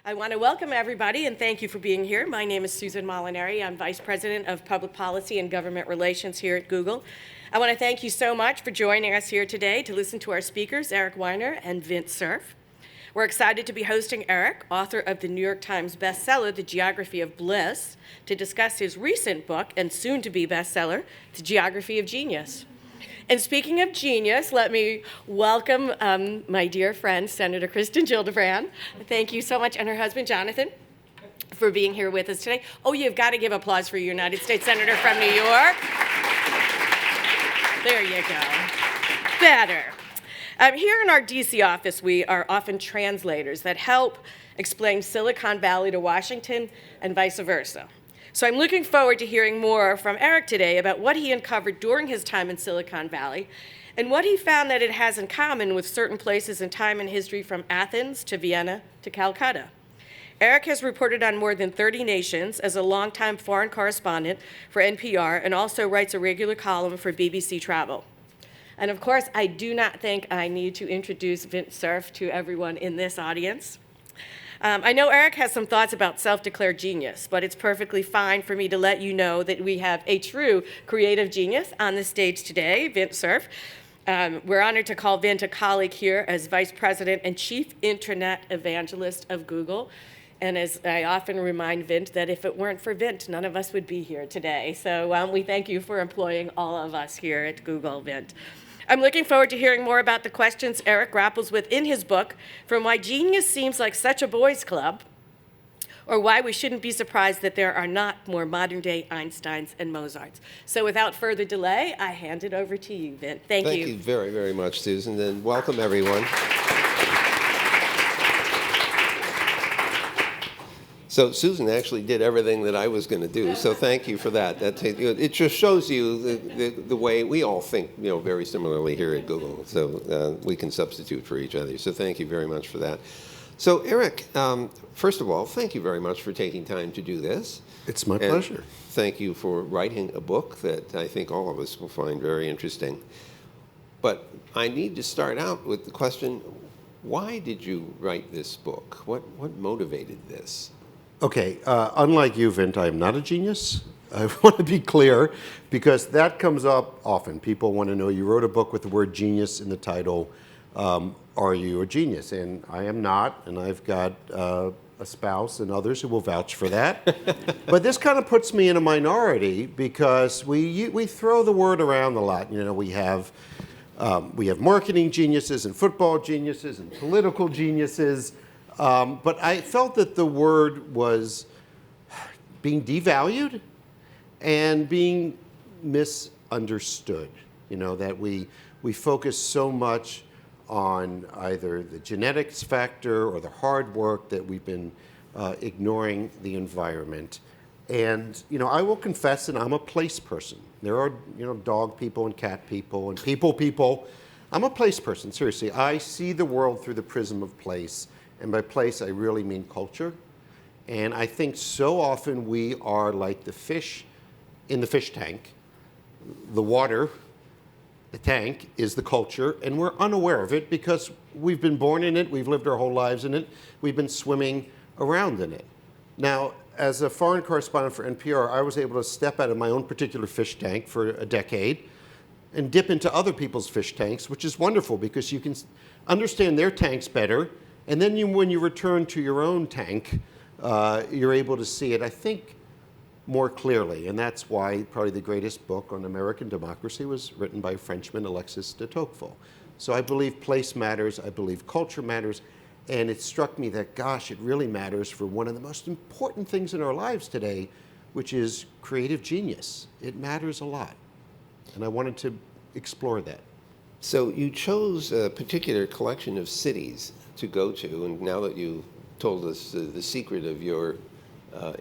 I want to welcome everybody and thank you for being here. My name is Susan Molinari. I'm Vice President of Public Policy and Government Relations here at Google. I want to thank you so much for joining us here today to listen to our speakers, Eric Weiner and Vint Cerf. We're excited to be hosting Eric, author of the New York Times bestseller, The Geography of Bliss, to discuss his recent book and soon-to-be bestseller, The Geography of Genius. And speaking of genius, let me welcome my dear friend, Senator Kristen Gillibrand. Thank you so much, and her husband, Jonathan, for being here with us today. Oh, you've got to give applause for your United States Senator from New York. There you go. Better. Here in our DC office, we are often translators that help explain Silicon Valley to Washington and vice versa. So I'm looking forward to hearing more from Eric today about what he uncovered during his time in Silicon Valley and what he found that it has in common with certain places in time and history from Athens to Vienna to Calcutta. Eric has reported on more than 30 nations as a longtime foreign correspondent for NPR and also writes a regular column for BBC Travel. And of course, I do not think I need to introduce Vint Cerf to everyone in this audience. I know Eric has some thoughts about self-declared genius, but it's perfectly fine for me to let you know that we have a true creative genius on the stage today, Vint Cerf. We're honored to call Vint a colleague here as Vice President and Chief Internet Evangelist of Google. And as I often remind Vint, that if it weren't for Vint, none of us would be here today. So we thank you for employing all of us here at Google, Vint. I'm looking forward to hearing more about the questions Eric grapples with in his book, from why genius seems like such a boys' club, or why we shouldn't be surprised that there are not more modern-day Einsteins and Mozarts. So without further delay, I hand it over to you, Vint. Thank you. Thank you very, very much, Susan, and welcome, everyone. So Susan actually did everything that I was going to do, so thank you for that. It just shows you the way we all think, very similarly here at Google. So we can substitute for each other. So thank you very much for that. So Eric, first of all, thank you very much for taking time to do this. It's my pleasure. Thank you for writing a book that I think all of us will find very interesting. But I need to start out with the question, why did you write this book? What motivated this? Okay, unlike you, Vint, I am not a genius. I want to be clear, because that comes up often. People want to know, you wrote a book with the word genius in the title. Are you a genius? And I am not, and I've got a spouse and others who will vouch for that. But this kind of puts me in a minority, because we throw the word around a lot. We have marketing geniuses and football geniuses and political geniuses. But I felt that the word was being devalued and being misunderstood. That we focus so much on either the genetics factor or the hard work that we've been ignoring the environment. And, I will confess that I'm a place person. There are, dog people and cat people and people. I'm a place person, seriously. I see the world through the prism of place. And by place, I really mean culture. And I think so often we are like the fish in the fish tank. The water, the tank, is the culture, and we're unaware of it because we've been born in it, we've lived our whole lives in it, we've been swimming around in it. Now, as a foreign correspondent for NPR, I was able to step out of my own particular fish tank for a decade and dip into other people's fish tanks, which is wonderful because you can understand their tanks better. And then when you return to your own tank, you're able to see it, I think, more clearly. And that's why probably the greatest book on American democracy was written by Frenchman Alexis de Tocqueville. So I believe place matters, I believe culture matters, and it struck me that, gosh, it really matters for one of the most important things in our lives today, which is creative genius. It matters a lot. And I wanted to explore that. So you chose a particular collection of cities to go to, and now that you told us the secret of your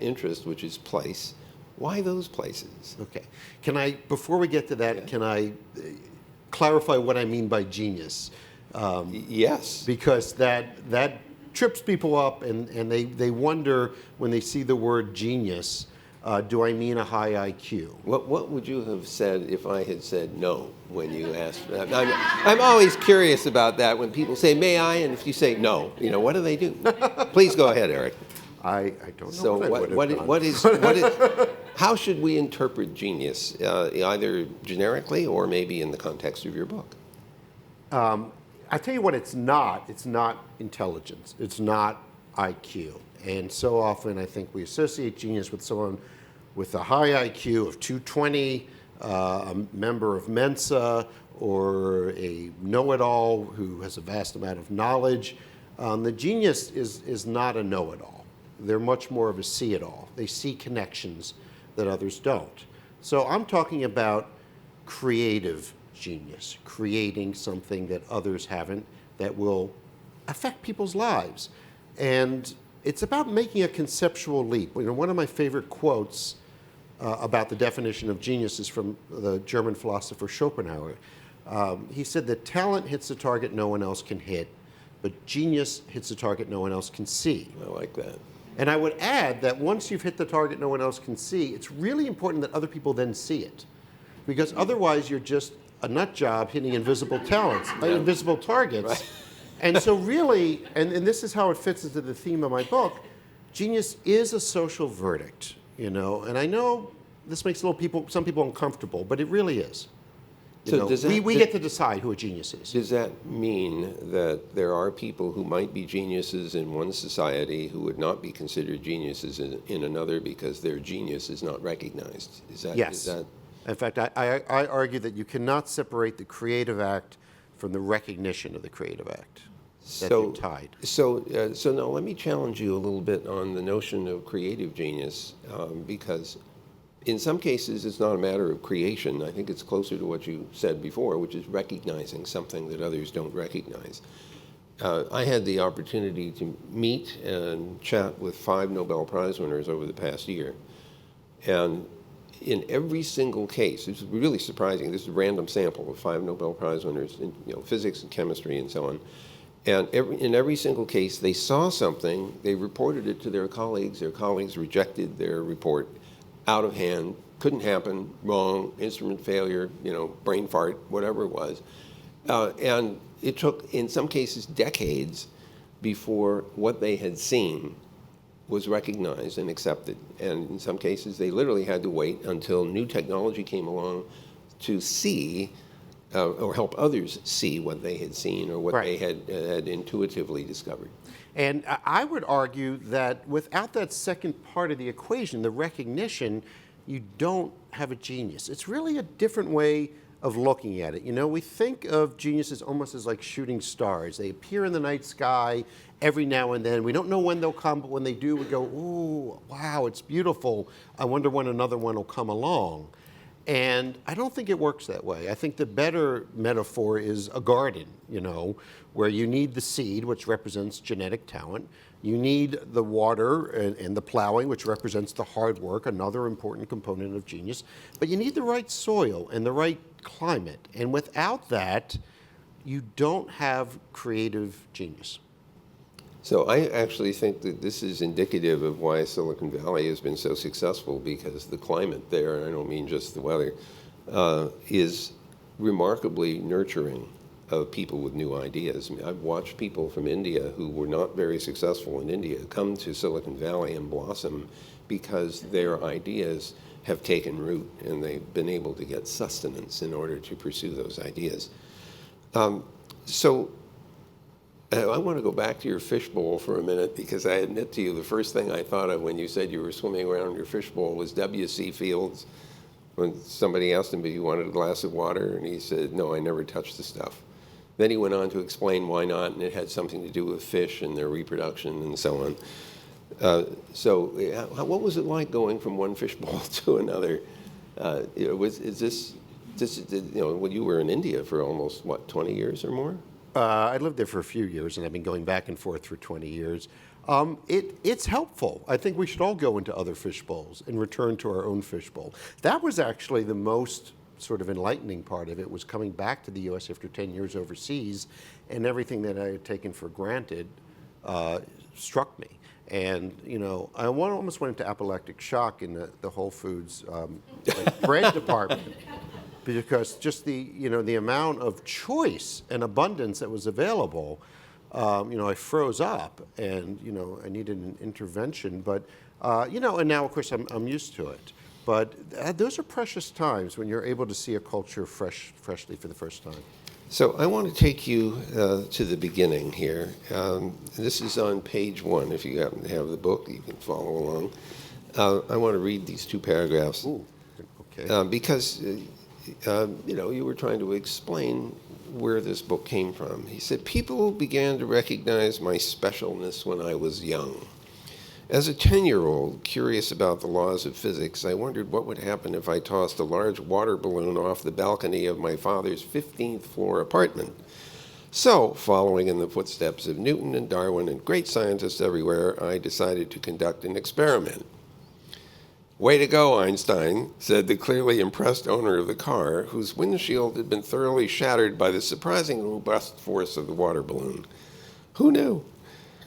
interest, which is place, why those places? Okay. Before we get to that, Can I clarify what I mean by genius? Yes. Because that trips people up, and they wonder when they see the word genius, Do I mean a high IQ? What would you have said if I had said no when you asked that? I'm always curious about that when people say, may I? And if you say no, what do they do? Please go ahead, Eric. I don't know So what I would have done. how should we interpret genius, either generically or maybe in the context of your book? I tell you what it's not. It's not intelligence. It's not IQ. And so often I think we associate genius with someone with a high IQ of 220, a member of Mensa, or a know-it-all who has a vast amount of knowledge. The genius is not a know-it-all. They're much more of a see-it-all. They see connections that others don't. So I'm talking about creative genius, creating something that others haven't that will affect people's lives. And it's about making a conceptual leap. One of my favorite quotes about the definition of genius is from the German philosopher Schopenhauer. He said that talent hits a target no one else can hit, but genius hits a target no one else can see. I like that. And I would add that once you've hit the target no one else can see, it's really important that other people then see it. Because otherwise you're just a nut job hitting invisible talents, invisible targets. Right. And so really, and this is how it fits into the theme of my book, genius is a social verdict, and I know this makes some people uncomfortable, but it really is. We get to decide who a genius is. Does that mean that there are people who might be geniuses in one society who would not be considered geniuses in another because their genius is not recognized? Yes. In fact, I argue that you cannot separate the creative act from the recognition of the creative act. They're tied. So now let me challenge you a little bit on the notion of creative genius, because in some cases it's not a matter of creation. I think it's closer to what you said before, which is recognizing something that others don't recognize. I had the opportunity to meet and chat with 5 Nobel Prize winners over the past year. And in every single case, this is really surprising, this is a random sample of 5 Nobel Prize winners in physics and chemistry and so on. And in every single case, they saw something, they reported it to their colleagues rejected their report, out of hand, couldn't happen, wrong, instrument failure, brain fart, whatever it was. And it took, in some cases, decades before what they had seen was recognized and accepted. And in some cases, they literally had to wait until new technology came along to see or help others see what they had seen or what they had intuitively discovered. And I would argue that without that second part of the equation, the recognition, you don't have a genius. It's really a different way of looking at it. We think of geniuses almost as like shooting stars. They appear in the night sky every now and then. We don't know when they'll come, but when they do, we go, ooh, wow, it's beautiful. I wonder when another one will come along. And I don't think it works that way. I think the better metaphor is a garden, where you need the seed, which represents genetic talent. You need the water and the plowing, which represents the hard work, another important component of genius. But you need the right soil and the right climate. And without that, you don't have creative genius. So I actually think that this is indicative of why Silicon Valley has been so successful, because the climate there, and I don't mean just the weather, is remarkably nurturing of people with new ideas. I've watched people from India who were not very successful in India come to Silicon Valley and blossom because their ideas have taken root and they've been able to get sustenance in order to pursue those ideas. I want to go back to your fishbowl for a minute, because I admit to you the first thing I thought of when you said you were swimming around your fishbowl was W.C. Fields, when somebody asked him if he wanted a glass of water, and he said, no, I never touched the stuff. Then he went on to explain why not, and it had something to do with fish and their reproduction and so on. What was it like going from one fishbowl to another? When you were in India for almost, 20 years or more? I lived there for a few years, and I've been going back and forth for 20 years. It's helpful. I think we should all go into other fishbowls and return to our own fishbowl. That was actually the most sort of enlightening part of it, was coming back to the U.S. after 10 years overseas, and everything that I had taken for granted struck me. And, I almost went into apoplectic shock in the Whole Foods like bread department because just the amount of choice and abundance that was available, I froze up and, I needed an intervention. But, and now, of course, I'm used to it. But those are precious times when you're able to see a culture freshly for the first time. So I want to take you to the beginning here. This is on page 1. If you happen to have the book, you can follow along. I want to read these 2 paragraphs. Ooh, okay. Because, you were trying to explain where this book came from. He said, people began to recognize my specialness when I was young. As a 10-year-old, curious about the laws of physics, I wondered what would happen if I tossed a large water balloon off the balcony of my father's 15th floor apartment. So, following in the footsteps of Newton and Darwin and great scientists everywhere, I decided to conduct an experiment. Way to go, Einstein, said the clearly impressed owner of the car, whose windshield had been thoroughly shattered by the surprising robust force of the water balloon. Who knew?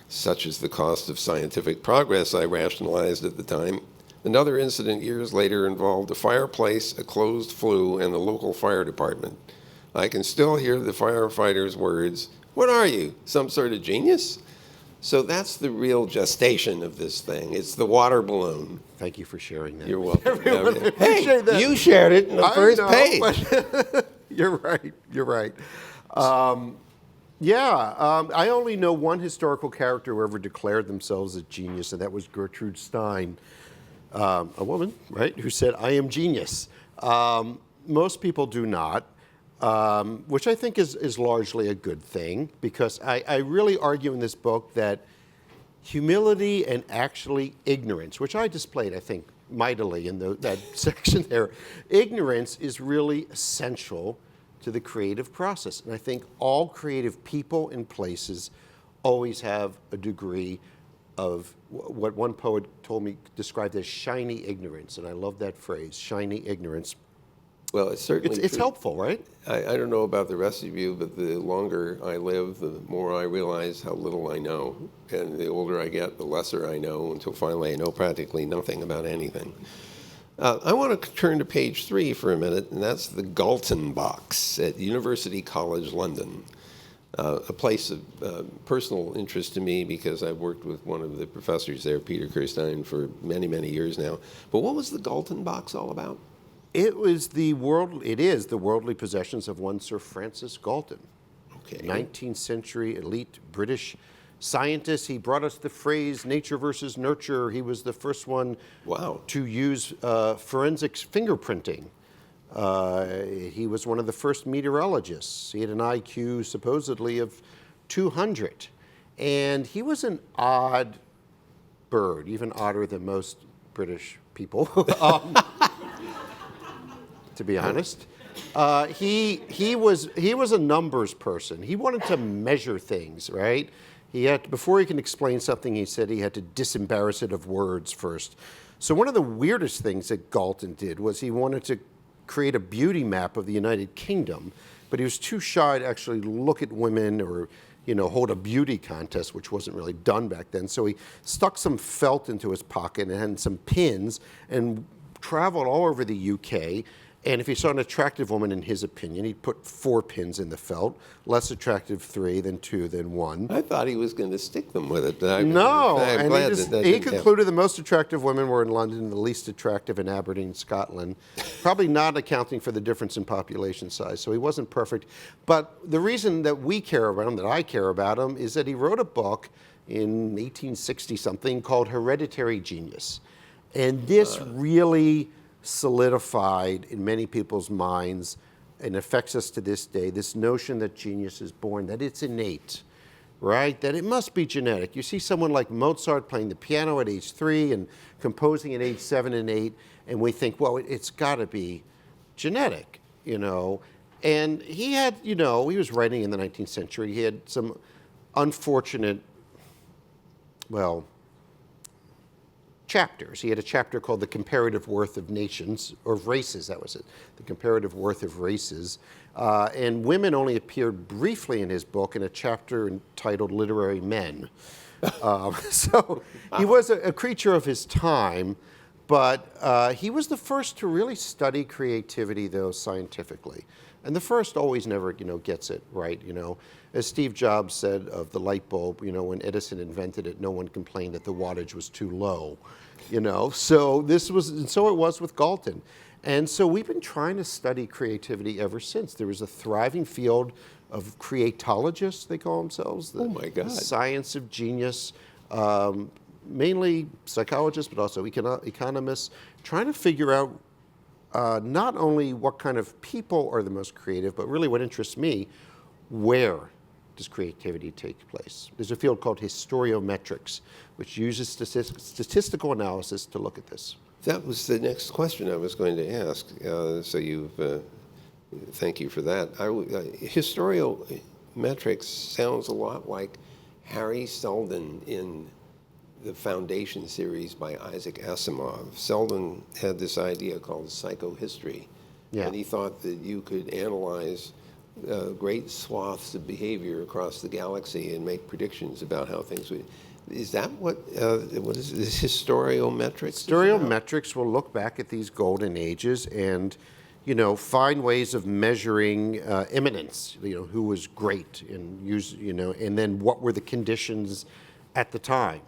Such is the cost of scientific progress, I rationalized at the time. Another incident years later involved a fireplace, a closed flue, and the local fire department. I can still hear the firefighter's words, "What are you, some sort of genius?" So that's the real gestation of this thing. It's the water balloon. Thank you for sharing that. You're welcome. Hey, you shared it in the first page. But you're right. I only know one historical character who ever declared themselves a genius, and that was Gertrude Stein, a woman, right, who said, "I am genius." Most people do not, which I think is largely a good thing, because I really argue in this book that humility and actually ignorance, which I displayed, I think, mightily in that section there, ignorance is really essential to the creative process. And I think all creative people and places always have a degree of what one poet told me, described as shiny ignorance. And I love that phrase, shiny ignorance. Well, it's certainly It's true. helpful, right? I don't know about the rest of you, but the longer I live, the more I realize how little I know. And the older I get, the lesser I know, until finally I know practically nothing about anything. I want to turn to page 3 for a minute, and that's the Galton box at University College London, a place of personal interest to me because I've worked with one of the professors there, Peter Kirstein, for many, many years now. But what was the Galton box all about? It is the worldly possessions of one Sir Francis Galton. Okay. 19th century elite British scientist. He brought us the phrase nature versus nurture. He was the first one to use forensics fingerprinting. He was one of the first meteorologists. He had an IQ supposedly of 200. And he was an odd bird, even odder than most British people, to be honest. He was a numbers person. He wanted to measure things, right? Before he can explain something, he said he had to disembarrass it of words first. So one of the weirdest things that Galton did was he wanted to create a beauty map of the United Kingdom, but he was too shy to actually look at women or hold a beauty contest, which wasn't really done back then. So he stuck some felt into his pocket and had some pins and traveled all over the UK. And if he saw an attractive woman, in his opinion, he'd put 4 pins in the felt. Less attractive, 3, then 2, then 1. I thought he was going to stick them with it. But No, I'm and glad he concluded the most attractive women were in London, the least attractive in Aberdeen, Scotland, probably not accounting for the difference in population size. So he wasn't perfect. But the reason that we care about him, that I care about him, is that he wrote a book in 1860-something called Hereditary Genius. And this really solidified in many people's minds and affects us to this day, this notion that genius is born, that it's innate, right? That it must be genetic. You see someone like Mozart playing the piano at age 3 and composing at age 7 and 8, and we think, well, it's got to be genetic, And he had, he was writing in the 19th century. He had some unfortunate, chapters. He had a chapter called The Comparative Worth of Nations, or of Races, that was it, The Comparative Worth of Races. And women only appeared briefly in his book in a chapter entitled Literary Men. So he was a creature of his time, but he was the first to really study creativity, though, scientifically. And the first always never, gets it right, As Steve Jobs said of the light bulb, when Edison invented it, no one complained that the wattage was too low, So so it was with Galton. And so we've been trying to study creativity ever since. There was a thriving field of creatologists, they call themselves. Oh my God. The science of genius, mainly psychologists, but also economists, trying to figure out not only what kind of people are the most creative, but really what interests me, where does creativity take place? There's a field called historiometrics, which uses statistical analysis to look at this. That was the next question I was going to ask. Thank you for that. Historiometrics sounds a lot like Harry Seldon in the Foundation series by Isaac Asimov. Seldon had this idea called psychohistory, and he thought that you could analyze great swaths of behavior across the galaxy and make predictions about how things would. Is that what is this historiometrics? Historiometrics will look back at these golden ages and, find ways of measuring eminence. Who was great, and and then what were the conditions at the time.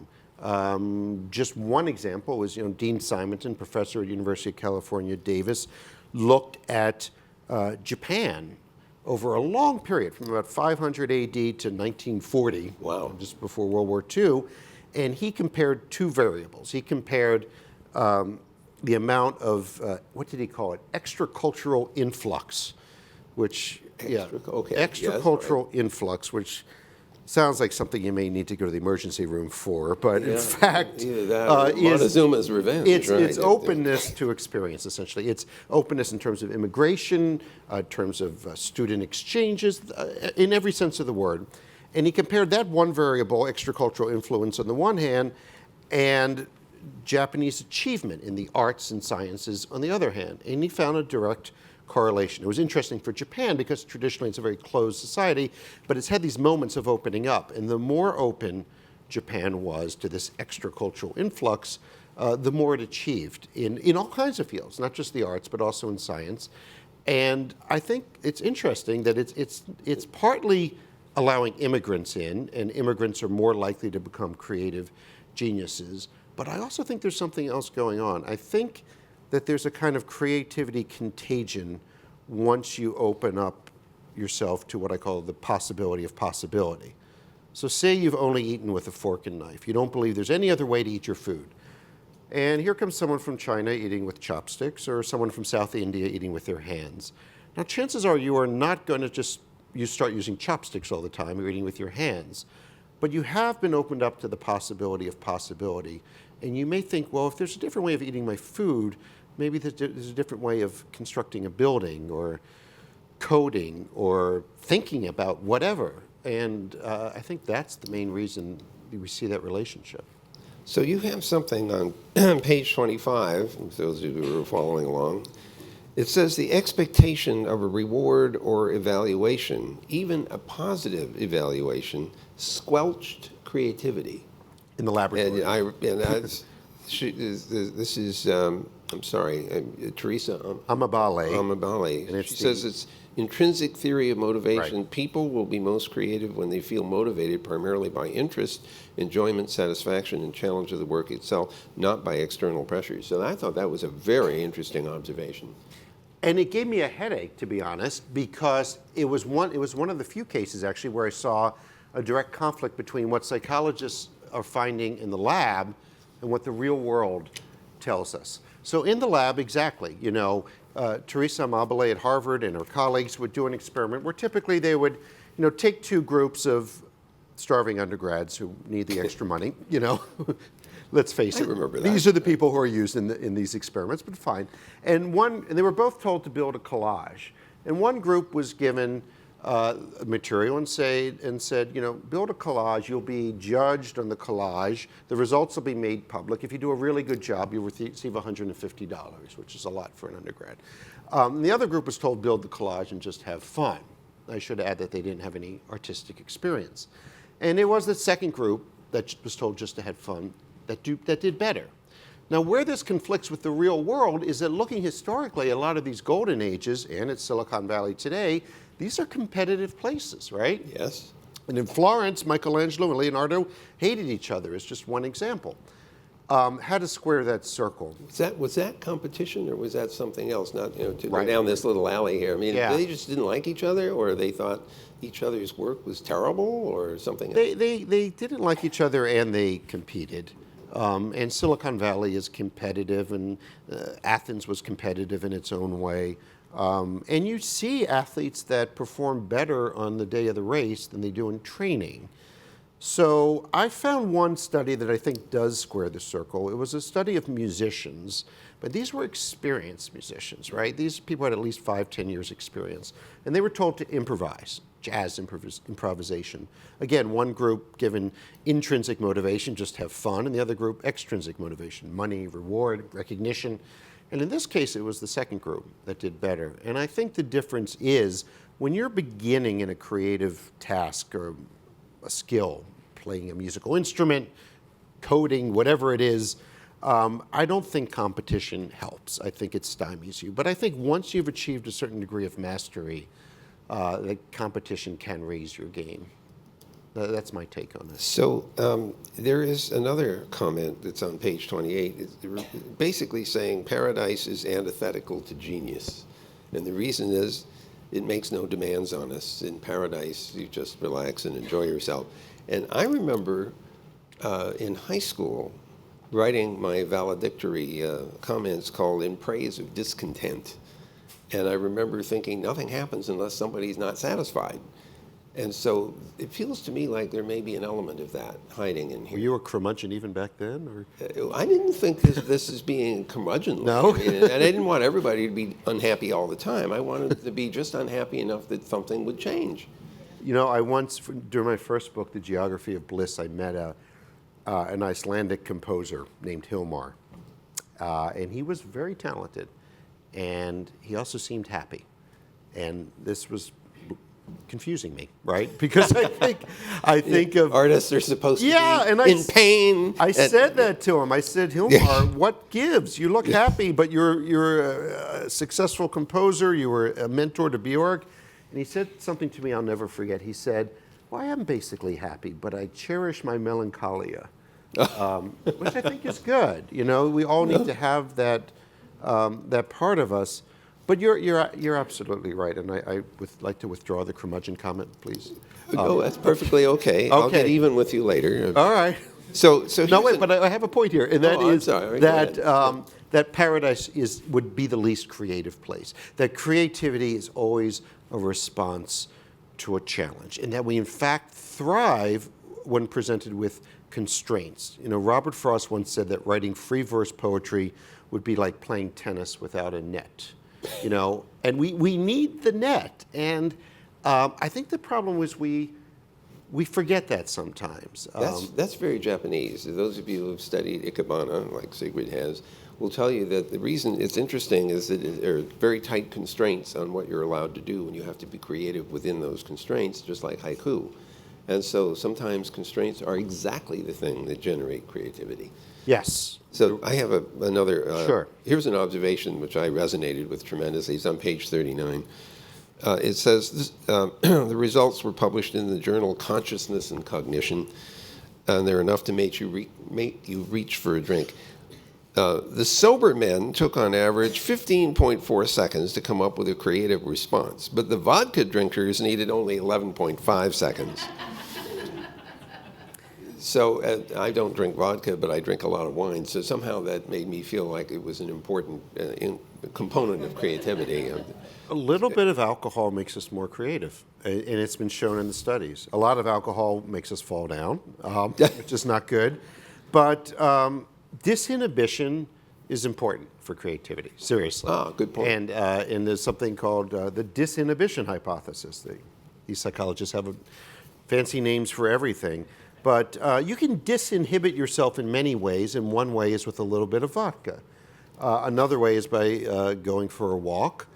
Just one example was, Dean Simonton, professor at University of California, Davis, looked at Japan over a long period, from about 500 AD to 1940, wow, just before World War II, and he compared two variables. He compared the amount of, what did he call it, extracultural influx, which, extracultural influx, which sounds like something you may need to go to the emergency room for, but in fact, either that or Montezuma's revenge. It's openness to experience, essentially. It's openness in terms of immigration, in terms of student exchanges, in every sense of the word. And he compared that one variable, extracultural influence on the one hand, and Japanese achievement in the arts and sciences on the other hand. And he found a direct correlation. It was interesting for Japan because traditionally it's a very closed society, but it's had these moments of opening up. And the more open Japan was to this extracultural influx, the more it achieved in all kinds of fields, not just the arts, but also in science. And I think it's interesting that it's partly allowing immigrants in, and immigrants are more likely to become creative geniuses. But I also think there's something else going on. I think that there's a kind of creativity contagion once you open up yourself to what I call the possibility of possibility. So say you've only eaten with a fork and knife. You don't believe there's any other way to eat your food. And here comes someone from China eating with chopsticks, or someone from South India eating with their hands. Now, chances are you are not going to you start using chopsticks all the time, you're eating with your hands. But you have been opened up to the possibility of possibility. And you may think, well, if there's a different way of eating my food, maybe there's a different way of constructing a building or coding or thinking about whatever. And I think that's the main reason we see that relationship. So you have something on page 25, for those of you who are following along. It says the expectation of a reward or evaluation, even a positive evaluation, squelched creativity. In the laboratory. This is, I'm sorry, Teresa Amabile. And she says it's intrinsic theory of motivation. Right. People will be most creative when they feel motivated primarily by interest, enjoyment, satisfaction, and challenge of the work itself, not by external pressures. So I thought that was a very interesting observation. And it gave me a headache, to be honest, because it was one of the few cases, actually, where I saw a direct conflict between what psychologists are finding in the lab and what the real world tells us. So in the lab, exactly, Teresa Amabile at Harvard and her colleagues would do an experiment where typically they would, take two groups of starving undergrads who need the extra money, Let's face it. Remember that. These are the people who are used in these experiments, but fine. And they were both told to build a collage. And one group was given material and said, build a collage. You'll be judged on the collage. The results will be made public. If you do a really good job, you'll receive $150, which is a lot for an undergrad. The other group was told build the collage and just have fun. I should add that they didn't have any artistic experience. And it was the second group that was told just to have fun that did better. Now, where this conflicts with the real world is that looking historically at a lot of these golden ages and at Silicon Valley today, these are competitive places, right? Yes. And in Florence, Michelangelo and Leonardo hated each other, is just one example. How to square that circle. Was that competition, or was that something else? Not, to go Right. down this little alley here. I mean, Yeah. they just didn't like each other, or they thought each other's work was terrible, or something else? They didn't like each other and they competed. And Silicon Valley is competitive, and Athens was competitive in its own way. And you see athletes that perform better on the day of the race than they do in training. So I found one study that I think does square the circle. It was a study of musicians, but these were experienced musicians, right? These people had at least 5-10 years experience. And they were told to improvise, jazz improvisation. Again, one group given intrinsic motivation, just have fun, and the other group extrinsic motivation, money, reward, recognition. And in this case, it was the second group that did better. And I think the difference is when you're beginning in a creative task or a skill, playing a musical instrument, coding, whatever it is, I don't think competition helps. I think it stymies you. But I think once you've achieved a certain degree of mastery, the competition can raise your game. That's my take on this. So there is another comment that's on page 28. It's basically saying paradise is antithetical to genius. And the reason is it makes no demands on us. In paradise, you just relax and enjoy yourself. And I remember in high school writing my valedictory comments called In Praise of Discontent. And I remember thinking nothing happens unless somebody's not satisfied. And so it feels to me like there may be an element of that hiding in here. Were you a curmudgeon even back then? Or? I didn't think this is being curmudgeonly. No? I mean, and I didn't want everybody to be unhappy all the time. I wanted to be just unhappy enough that something would change. You know, I once, during my first book, The Geography of Bliss, I met an Icelandic composer named Hilmar. And he was very talented. And he also seemed happy. And this was confusing me, right? Because I think of artists are supposed to be and in pain. I said that to him. I said, Hilmar, what gives? You look happy, but you're a successful composer. You were a mentor to Bjork. And he said something to me I'll never forget. He said, well, I am basically happy, but I cherish my melancholia, which I think is good. You know, we all need to have that part of us. But you're absolutely right, and I would like to withdraw the curmudgeon comment, please. No, that's perfully okay. I'll get even with you later. All right. So no, wait, but I have a point here, and that is that that paradise would be the least creative place. That creativity is always a response to a challenge, and that we in fact thrive when presented with constraints. You know, Robert Frost once said that writing free verse poetry would be like playing tennis without a net. You know, and we need the net, and I think the problem is we forget that sometimes. That's very Japanese. Those of you who have studied Ikebana, like Sigrid has, will tell you that the reason it's interesting is that there are very tight constraints on what you're allowed to do, and you have to be creative within those constraints, just like haiku. And so sometimes constraints are exactly the thing that generate creativity. Yes. So I have another, Sure. Here's an observation which I resonated with tremendously. It's on page 39. It says, the results were published in the journal Consciousness and Cognition, and they're enough to make you reach for a drink. The sober men took on average 15.4 seconds to come up with a creative response, but the vodka drinkers needed only 11.5 seconds. So I don't drink vodka, but I drink a lot of wine. So somehow that made me feel like it was an important component of creativity. A little bit of alcohol makes us more creative, and it's been shown in the studies. A lot of alcohol makes us fall down, which is not good. But disinhibition is important for creativity, seriously. Ah, good point. And there's something called the disinhibition hypothesis. These psychologists have fancy names for everything. But you can disinhibit yourself in many ways, and one way is with a little bit of vodka. Another way is by going for a walk,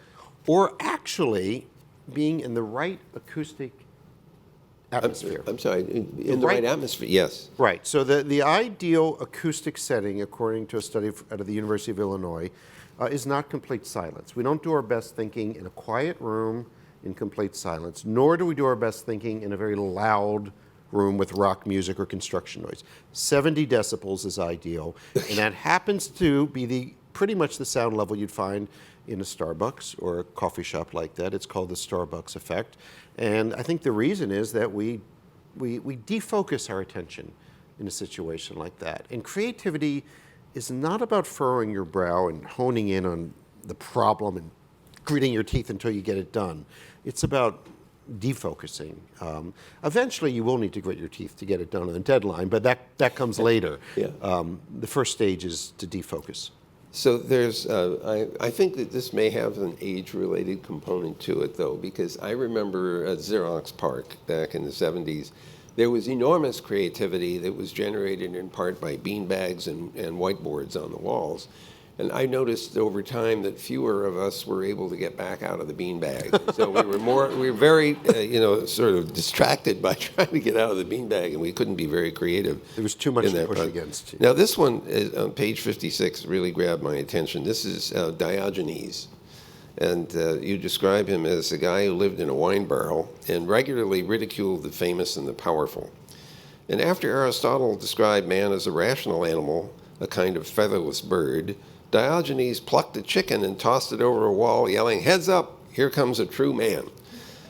or actually being in the right acoustic atmosphere. I'm sorry, in the right atmosphere, yes. Right. So the ideal acoustic setting, according to a study out of the University of Illinois, is not complete silence. We don't do our best thinking in a quiet room in complete silence, nor do we do our best thinking in a very loud room with rock music or construction noise. 70 decibels is ideal, and that happens to be pretty much the sound level you'd find in a Starbucks or a coffee shop like that. It's called the Starbucks effect. And I think the reason is that we defocus our attention in a situation like that. And creativity is not about furrowing your brow and honing in on the problem and gritting your teeth until you get it done. It's about defocusing. Eventually, you will need to grit your teeth to get it done on the deadline, but that comes later. Yeah. The first stage is to defocus. So there's, I think that this may have an age-related component to it, though, because I remember at Xerox PARC back in the 70s, there was enormous creativity that was generated in part by beanbags and whiteboards on the walls. And I noticed over time that fewer of us were able to get back out of the beanbag. So we were very, sort of distracted by trying to get out of the beanbag, and we couldn't be very creative. There was too much to push against. Now, this one is, on page 56 really grabbed my attention. This is Diogenes. And you describe him as a guy who lived in a wine barrel and regularly ridiculed the famous and the powerful. And after Aristotle described man as a rational animal, a kind of featherless bird, Diogenes plucked a chicken and tossed it over a wall, yelling, "Heads up, here comes a true man."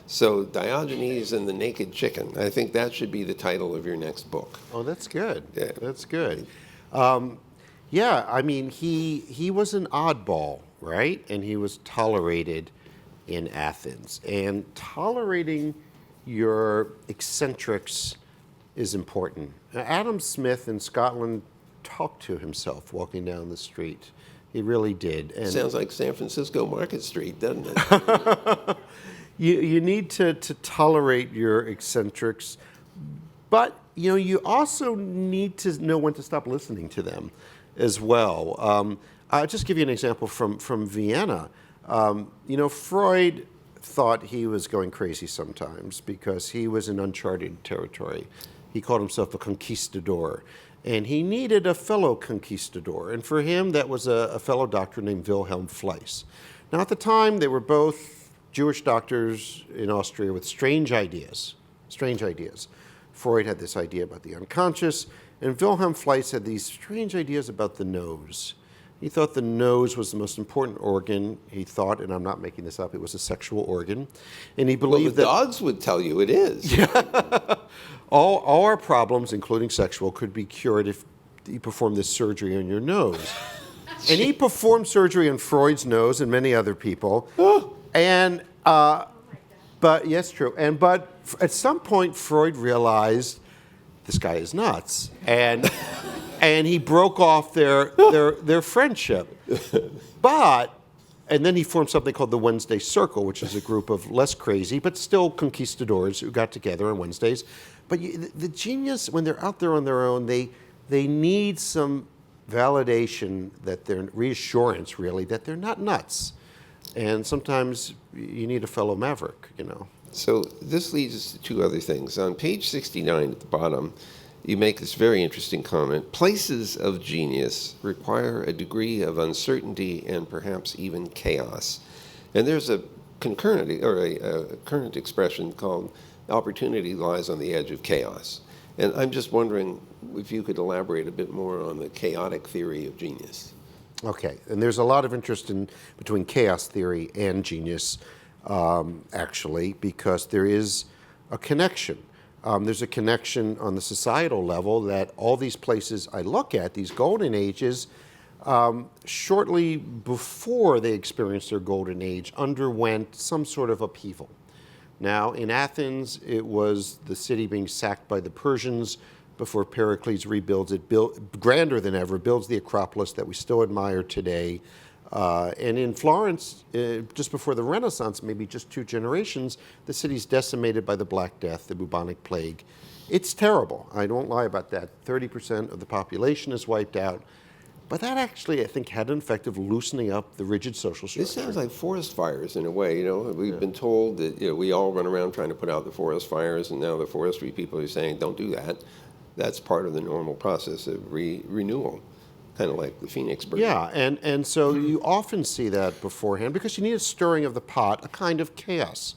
So Diogenes and the Naked Chicken, I think that should be the title of your next book. Oh, that's good. Yeah. That's good. Yeah, I mean, he was an oddball, right? And he was tolerated in Athens. And tolerating your eccentrics is important. Now, Adam Smith in Scotland talked to himself walking down the street. He really did. And sounds like San Francisco Market Street, doesn't it? you need to tolerate your eccentrics, but you also need to know when to stop listening to them as well. I'll just give you an example from Vienna. Freud thought he was going crazy sometimes because he was in uncharted territory. He called himself a conquistador. And he needed a fellow conquistador. And for him, that was a fellow doctor named Wilhelm Fleiss. Now, at the time, they were both Jewish doctors in Austria with strange ideas. Freud had this idea about the unconscious, and Wilhelm Fleiss had these strange ideas about the nose. He thought the nose was the most important organ. He thought, and I'm not making this up, it was a sexual organ. And he believed that dogs would tell you it is. All our problems, including sexual, could be cured if you performed this surgery on your nose. And he performed surgery on Freud's nose and many other people. But yes, true. But at some point, Freud realized this guy is nuts, and he broke off their friendship. And then he formed something called the Wednesday Circle, which is a group of less crazy but still conquistadors who got together on Wednesdays. But the genius, when they're out there on their own, they need some validation, reassurance, really, that they're not nuts. And sometimes you need a fellow maverick, So this leads us to two other things. On page 69 at the bottom, you make this very interesting comment. Places of genius require a degree of uncertainty and perhaps even chaos. And there's a current expression called opportunity lies on the edge of chaos. And I'm just wondering if you could elaborate a bit more on the chaotic theory of genius. Okay, and there's a lot of interest between chaos theory and genius, actually, because there is a connection. There's a connection on the societal level that all these places I look at, these golden ages, shortly before they experienced their golden age, underwent some sort of upheaval. Now, in Athens, it was the city being sacked by the Persians before Pericles rebuilds it, grander than ever, builds the Acropolis that we still admire today. And in Florence, just before the Renaissance, maybe just 2 generations, the city's decimated by the Black Death, the bubonic plague. It's terrible. I don't lie about that. 30% of the population is wiped out. But that actually, I think, had an effect of loosening up the rigid social structure. This sounds like forest fires in a way. We've been told that we all run around trying to put out the forest fires, and now the forestry people are saying, don't do that. That's part of the normal process of renewal, kind of like the phoenix bird. Yeah, and so you often see that beforehand because you need a stirring of the pot, a kind of chaos.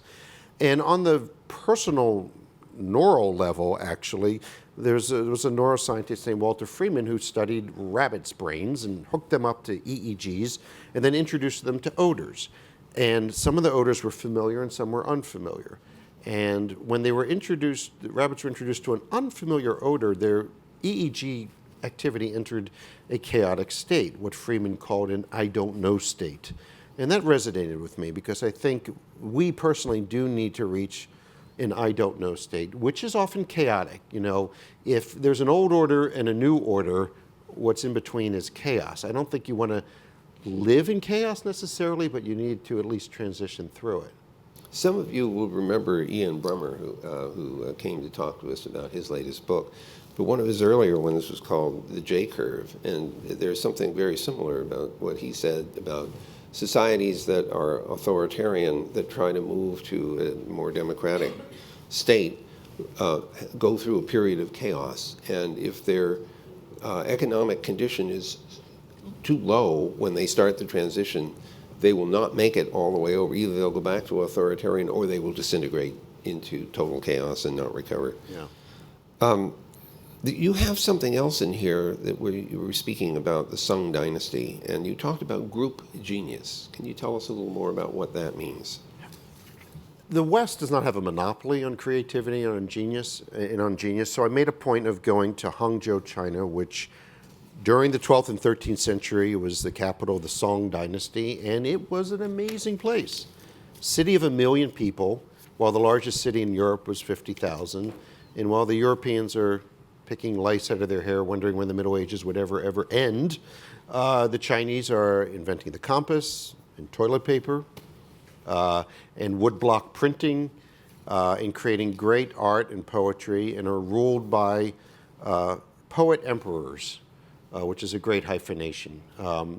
And on the personal neural level, actually, there was a neuroscientist named Walter Freeman who studied rabbits' brains and hooked them up to EEGs and then introduced them to odors. And some of the odors were familiar and some were unfamiliar. And when they were introduced, the rabbits were introduced to an unfamiliar odor, their EEG activity entered a chaotic state, what Freeman called an I don't know state. And that resonated with me because I think we personally do need to reach an I don't know state, which is often chaotic. If there's an old order and a new order, what's in between is chaos. I don't think you want to live in chaos necessarily, but you need to at least transition through it. Some of you will remember Ian Brummer, who came to talk to us about his latest book. But one of his earlier ones was called The J-Curve, and there's something very similar about what he said about societies that are authoritarian, that try to move to a more democratic state, go through a period of chaos. And if their economic condition is too low when they start the transition, they will not make it all the way over. Either they'll go back to authoritarian or they will disintegrate into total chaos and not recover. Yeah. You have something else in here that you were speaking about the Sung dynasty, and you talked about group genius. Can you tell us a little more about what that means? The West does not have a monopoly on creativity and on genius. So I made a point of going to Hangzhou, China, which during the 12th and 13th century was the capital of the Song dynasty, and it was an amazing place. City of 1 million people, while the largest city in Europe was 50,000, and while the Europeans are picking lice out of their hair, wondering when the Middle Ages would ever end, the Chinese are inventing the compass and toilet paper and woodblock printing and creating great art and poetry, and are ruled by poet emperors, which is a great hyphenation.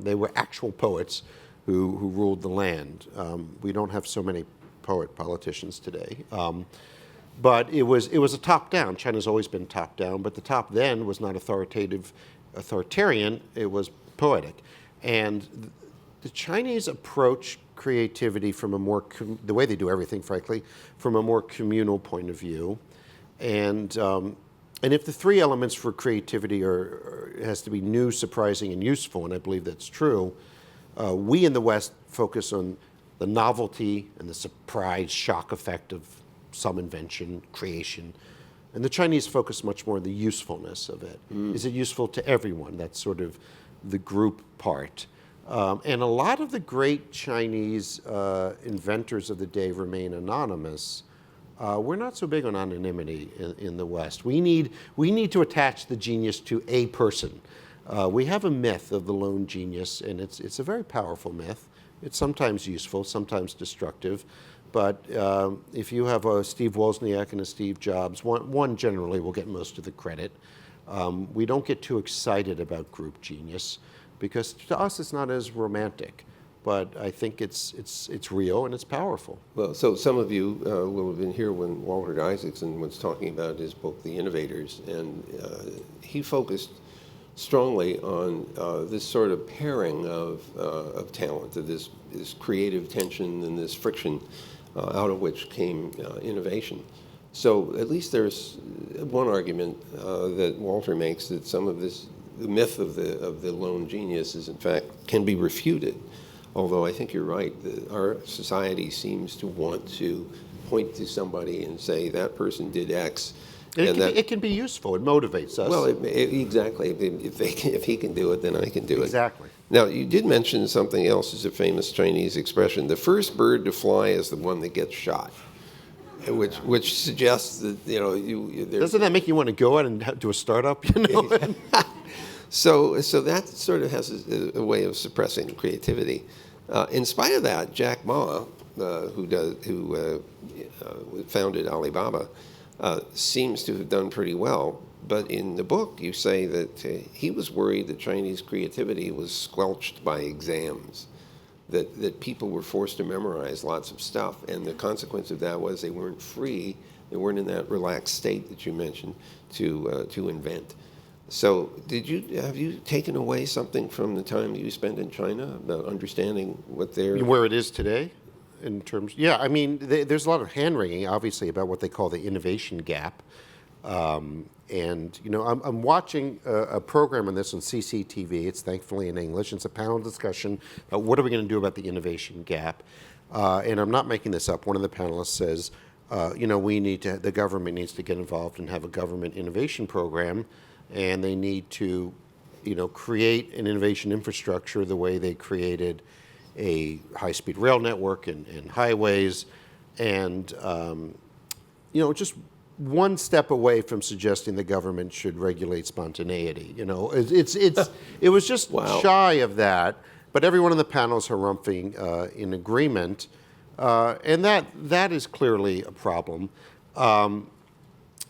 They were actual poets who ruled the land. We don't have so many poet politicians today. But it was a top-down. China's always been top-down, but the top then was not authoritarian, it was poetic. And the Chinese approach creativity from a more, the way they do everything, frankly, from a more communal point of view. And if the three elements for creativity has to be new, surprising, and useful, and I believe that's true, we in the West focus on the novelty and the surprise shock effect of some invention, creation. And the Chinese focus much more on the usefulness of it. Is it useful to everyone? That's sort of the group part. And a lot of the great Chinese inventors of the day remain anonymous. We're not so big on anonymity in the West. We need to attach the genius to a person. We have a myth of the lone genius, and it's a very powerful myth. It's sometimes useful, sometimes destructive. But if you have a Steve Wozniak and a Steve Jobs, one generally will get most of the credit. We don't get too excited about group genius because to us it's not as romantic. But I think it's real and it's powerful. Well, so some of you will have been here when Walter Isaacson was talking about his book, The Innovators, and he focused strongly on this sort of pairing of talent, of this creative tension and this friction out of which came innovation. So at least there's one argument that Walter makes that some of the myth of the lone genius is in fact can be refuted. Although I think you're right, our society seems to want to point to somebody and say that person did X. It can be useful. It motivates us. Well, exactly. If he can do it, then I can do it. Exactly. Now, you did mention something else as a famous Chinese expression. The first bird to fly is the one that gets shot, which suggests that, Doesn't that make you want to go out and do a startup? So that sort of has a way of suppressing creativity. In spite of that, Jack Ma, who founded Alibaba, seems to have done pretty well. But in the book, you say that he was worried that Chinese creativity was squelched by exams, that people were forced to memorize lots of stuff, and the consequence of that was they weren't free, they weren't in that relaxed state that you mentioned to invent. So have you taken away something from the time that you spent in China about understanding what they're... Where it is today? In terms, yeah, I mean, there's a lot of hand-wringing, obviously, about what they call the innovation gap. And, you know, I'm watching a program on this on CCTV. It's thankfully in English. It's a panel discussion about what are we going to do about the innovation gap. And I'm not making this up. One of the panelists says, you know, the government needs to get involved and have a government innovation program. And they need to, you know, create an innovation infrastructure the way they created a high-speed rail network and highways, and you know, just one step away from suggesting the government should regulate spontaneity. You know, it was just Wow. shy of that. But everyone on the panel is harumphing in agreement, and that is clearly a problem.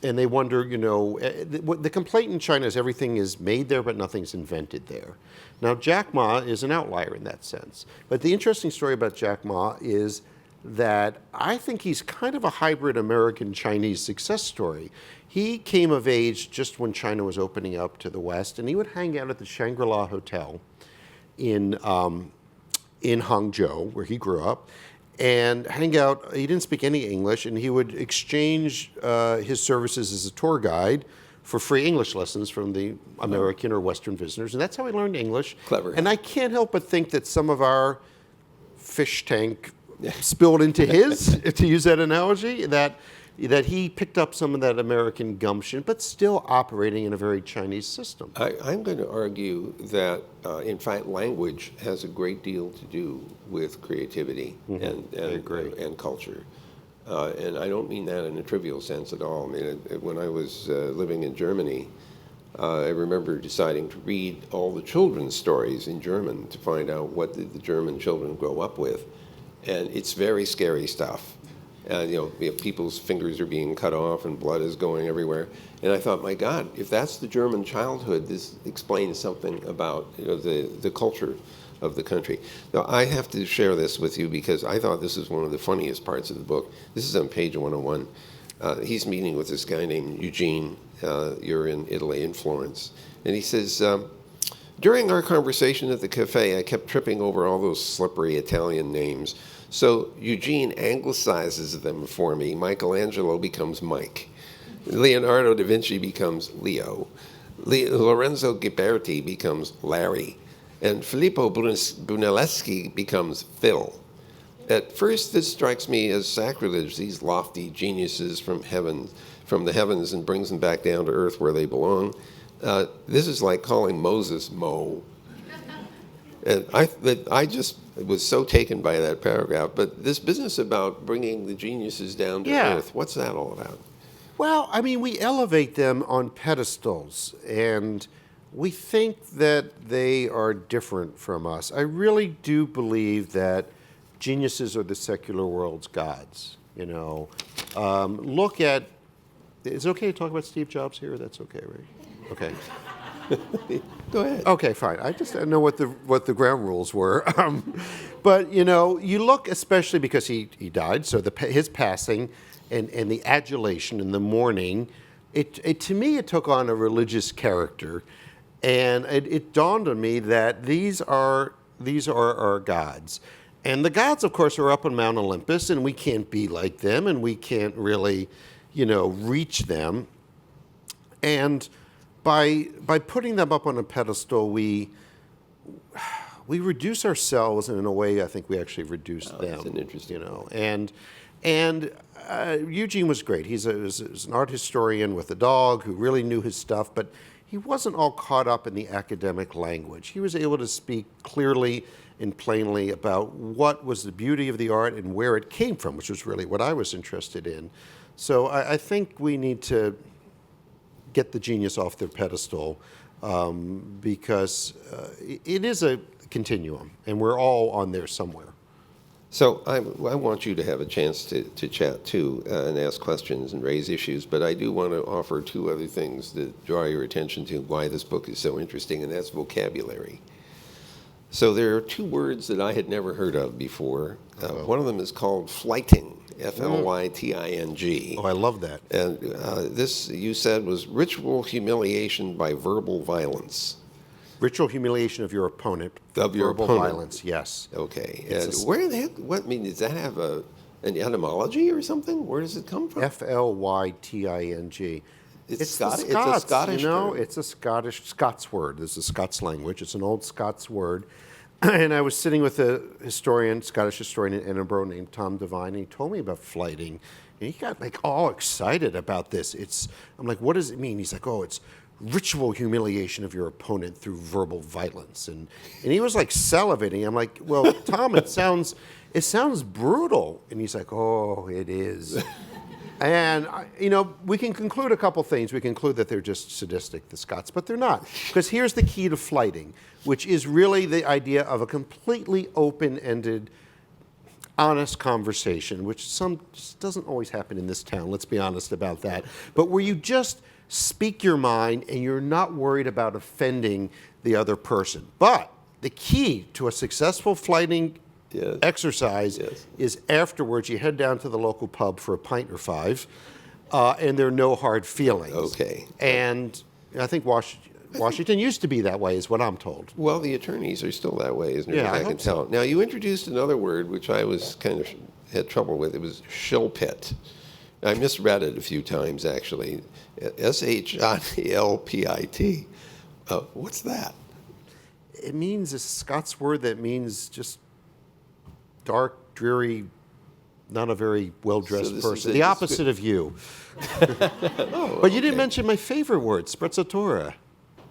And they wonder, you know, the complaint in China is everything is made there, but nothing's invented there. Now, Jack Ma is an outlier in that sense. But the interesting story about Jack Ma is that I think he's kind of a hybrid American-Chinese success story. He came of age just when China was opening up to the West, and he would hang out at the Shangri-La Hotel in Hangzhou, where he grew up, and hang out. He didn't speak any English, and he would exchange his services as a tour guide for free English lessons from the American or Western visitors, and that's how he learned English. Clever. And I can't help but think that some of our fish tank spilled into his, to use that analogy, that he picked up some of that American gumption, but still operating in a very Chinese system. I'm going to argue that, in fact, language has a great deal to do with creativity and culture. And I don't mean that in a trivial sense at all. I mean, when I was living in Germany, I remember deciding to read all the children's stories in German to find out what did the German children grow up with. And it's very scary stuff. You know, people's fingers are being cut off and blood is going everywhere. And I thought, my God, if that's the German childhood, this explains something about, you know, the culture of the country. Now, I have to share this with you because I thought this was one of the funniest parts of the book. This is on page 101. He's meeting with this guy named Eugene. You're in Italy, in Florence. And he says, during our conversation at the cafe, I kept tripping over all those slippery Italian names. So Eugene anglicizes them for me. Michelangelo becomes Mike. Leonardo da Vinci becomes Leo. Lorenzo Ghiberti becomes Larry. And Filippo Brunelleschi becomes Phil. At first, this strikes me as sacrilege, these lofty geniuses from the heavens, and brings them back down to earth where they belong. This is like calling Moses Mo. And I just was so taken by that paragraph. But this business about bringing the geniuses down to earth, what's that all about? Well, I mean, we elevate them on pedestals, and we think that they are different from us. I really do believe that geniuses are the secular world's gods. You know, look at. Is it okay to talk about Steve Jobs here? That's okay, right? Okay. Go ahead. Okay, fine. I just didn't know what the ground rules were. But you know, you look, especially because he died, so his passing and the adulation in the mourning, it to me it took on a religious character, and it dawned on me that these are our gods. And the gods, of course, are up on Mount Olympus, and we can't be like them, and we can't really, you know, reach them. And by putting them up on a pedestal, we reduce ourselves, and in a way, I think we actually reduce them. That's an interesting. You know, and Eugene was great. He was an art historian with a dog who really knew his stuff, but he wasn't all caught up in the academic language. He was able to speak clearly and plainly about what was the beauty of the art and where it came from, which was really what I was interested in. So I think we need to get the genius off their pedestal because it is a continuum, and we're all on there somewhere. So I want you to have a chance to chat too and ask questions and raise issues, but I do want to offer two other things that draw your attention to why this book is so interesting, and that's vocabulary. So there are two words that I had never heard of before. One of them is called flyting, F-L-Y-T-I-N-G. Oh, I love that. And this, you said, was ritual humiliation by verbal violence. Ritual humiliation of your opponent. Of your verbal opponent. violence, yes. Okay. And where the heck, what, I mean, does that have an etymology or something? Where does it come from? F-L-Y-T-I-N-G. It's Scots, it's a Scottish term. word. It's a Scots word. It's a Scots language. It's an old Scots word. And I was sitting with a Scottish historian in Edinburgh named Tom Devine, and he told me about flyting. And he got like all excited about this. I'm like, what does it mean? He's like, oh, it's ritual humiliation of your opponent through verbal violence. And he was like salivating. I'm like, well, Tom, it sounds brutal. And he's like, oh, it is. And, we can conclude a couple things. We conclude that they're just sadistic, the Scots, but they're not. Because here's the key to flyting, which is really the idea of a completely open-ended, honest conversation, which just doesn't always happen in this town, let's be honest about that. But where you just speak your mind and you're not worried about offending the other person. But the key to a successful flyting exercise is afterwards you head down to the local pub for a pint or five, and there are no hard feelings. Okay. And I think Washington used to be that way, is what I'm told. Well, the attorneys are still that way, isn't it? Yeah, I can hope tell. so. Now, you introduced another word which I was kind of had trouble with. It was shill pit. I misread it a few times, actually. S-H-I-L-P-I-T. What's that? It means a Scots word that means just dark, dreary, not a very well-dressed person. The opposite of you. But you didn't mention my favorite word, sprezzatura.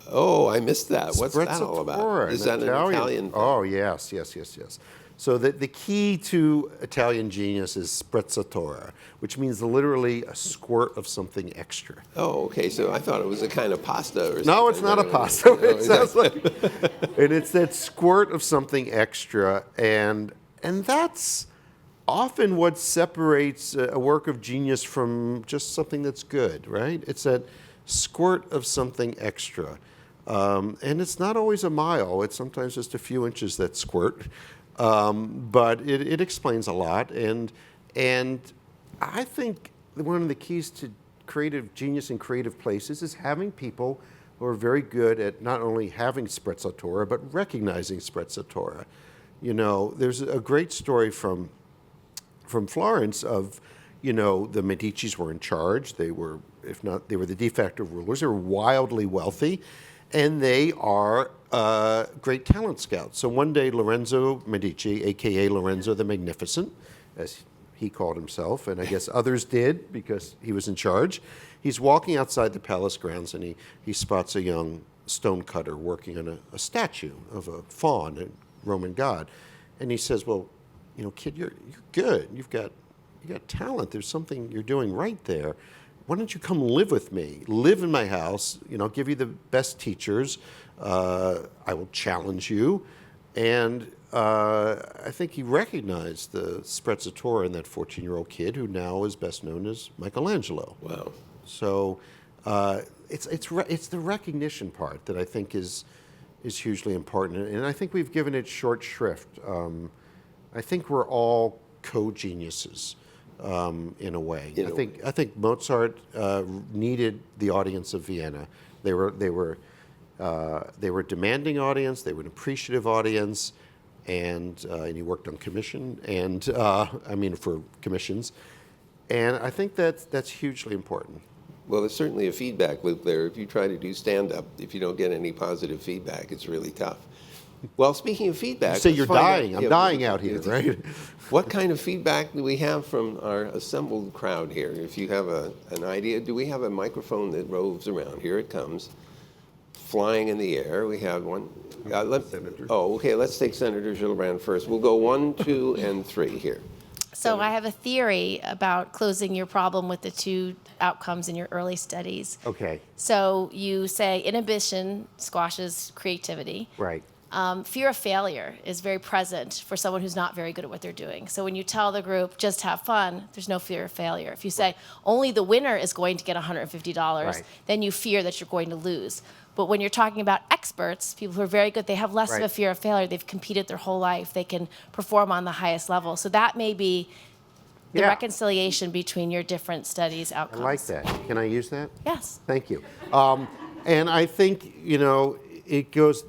Oh, I missed that. What's that all about? Sprezzatura, Is that an Italian? Oh, yes. So the key to Italian genius is sprezzatura, which means literally a squirt of something extra. Oh, okay. So I thought it was a kind of pasta or something. No, it's not a pasta. It sounds like, and it's that squirt of something extra, and that's often what separates a work of genius from just something that's good, right? It's that squirt of something extra, and it's not always a mile. It's sometimes just a few inches that squirt. But it explains a lot, and I think one of the keys to creative genius in creative places is having people who are very good at not only having sprezzatura, but recognizing sprezzatura. There's a great story from Florence of, the Medicis were in charge. They were the de facto rulers. They were wildly wealthy, and they are great talent scouts. So one day, Lorenzo Medici, a.k.a. Lorenzo the Magnificent, as he called himself, and I guess others did because he was in charge, he's walking outside the palace grounds, and he spots a young stonecutter working on a statue of a faun, a Roman god. And he says, well, kid, you're good. You've got talent. There's something you're doing right there. Why don't you come live with me? Live in my house. I'll give you the best teachers. I will challenge you. And I think he recognized the sprezzatura in that 14-year-old kid who now is best known as Michelangelo. Wow. So it's the recognition part that I think is hugely important. And I think we've given it short shrift. I think we're all co-geniuses. In a way, I think Mozart needed the audience of Vienna. They were a demanding audience. They were an appreciative audience, and he worked on commission for commissions, and I think that's hugely important. Well, there's certainly a feedback loop there. If you try to do stand-up, if you don't get any positive feedback, it's really tough. Well, speaking of feedback... So you're dying. I'm dying out here, right? What kind of feedback do we have from our assembled crowd here? If you have an idea, do we have a microphone that roves around? Here it comes, flying in the air. We have one. Okay, let's take Senator Gillibrand first. We'll go 1, 2, and 3 here. So I have a theory about closing your problem with the two outcomes in your early studies. Okay. So you say inhibition squashes creativity. Right. Fear of failure is very present for someone who's not very good at what they're doing. So when you tell the group, just have fun, there's no fear of failure. If you say, only the winner is going to get $150, Right. then you fear that you're going to lose. But when you're talking about experts, people who are very good, they have less of a Right. fear of failure. They've competed their whole life. They can perform on the highest level. So that may be the Yeah. reconciliation between your different studies I outcomes. like that. Can I use that? Yes. Thank you. And I think,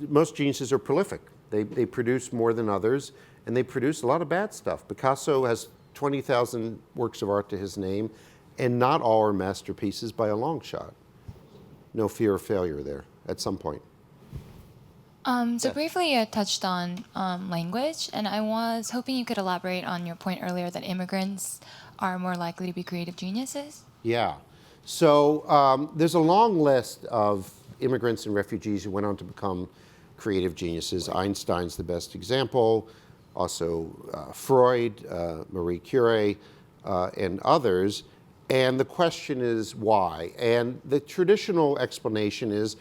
most geniuses are prolific. They produce more than others, and they produce a lot of bad stuff. Picasso has 20,000 works of art to his name, and not all are masterpieces by a long shot. No fear of failure there at some point. So briefly, you touched on language, and I was hoping you could elaborate on your point earlier that immigrants are more likely to be creative geniuses. Yeah. So there's a long list of immigrants and refugees who went on to become creative geniuses. Einstein's the best example, also Freud, Marie Curie, and others. And the question is why? And the traditional explanation is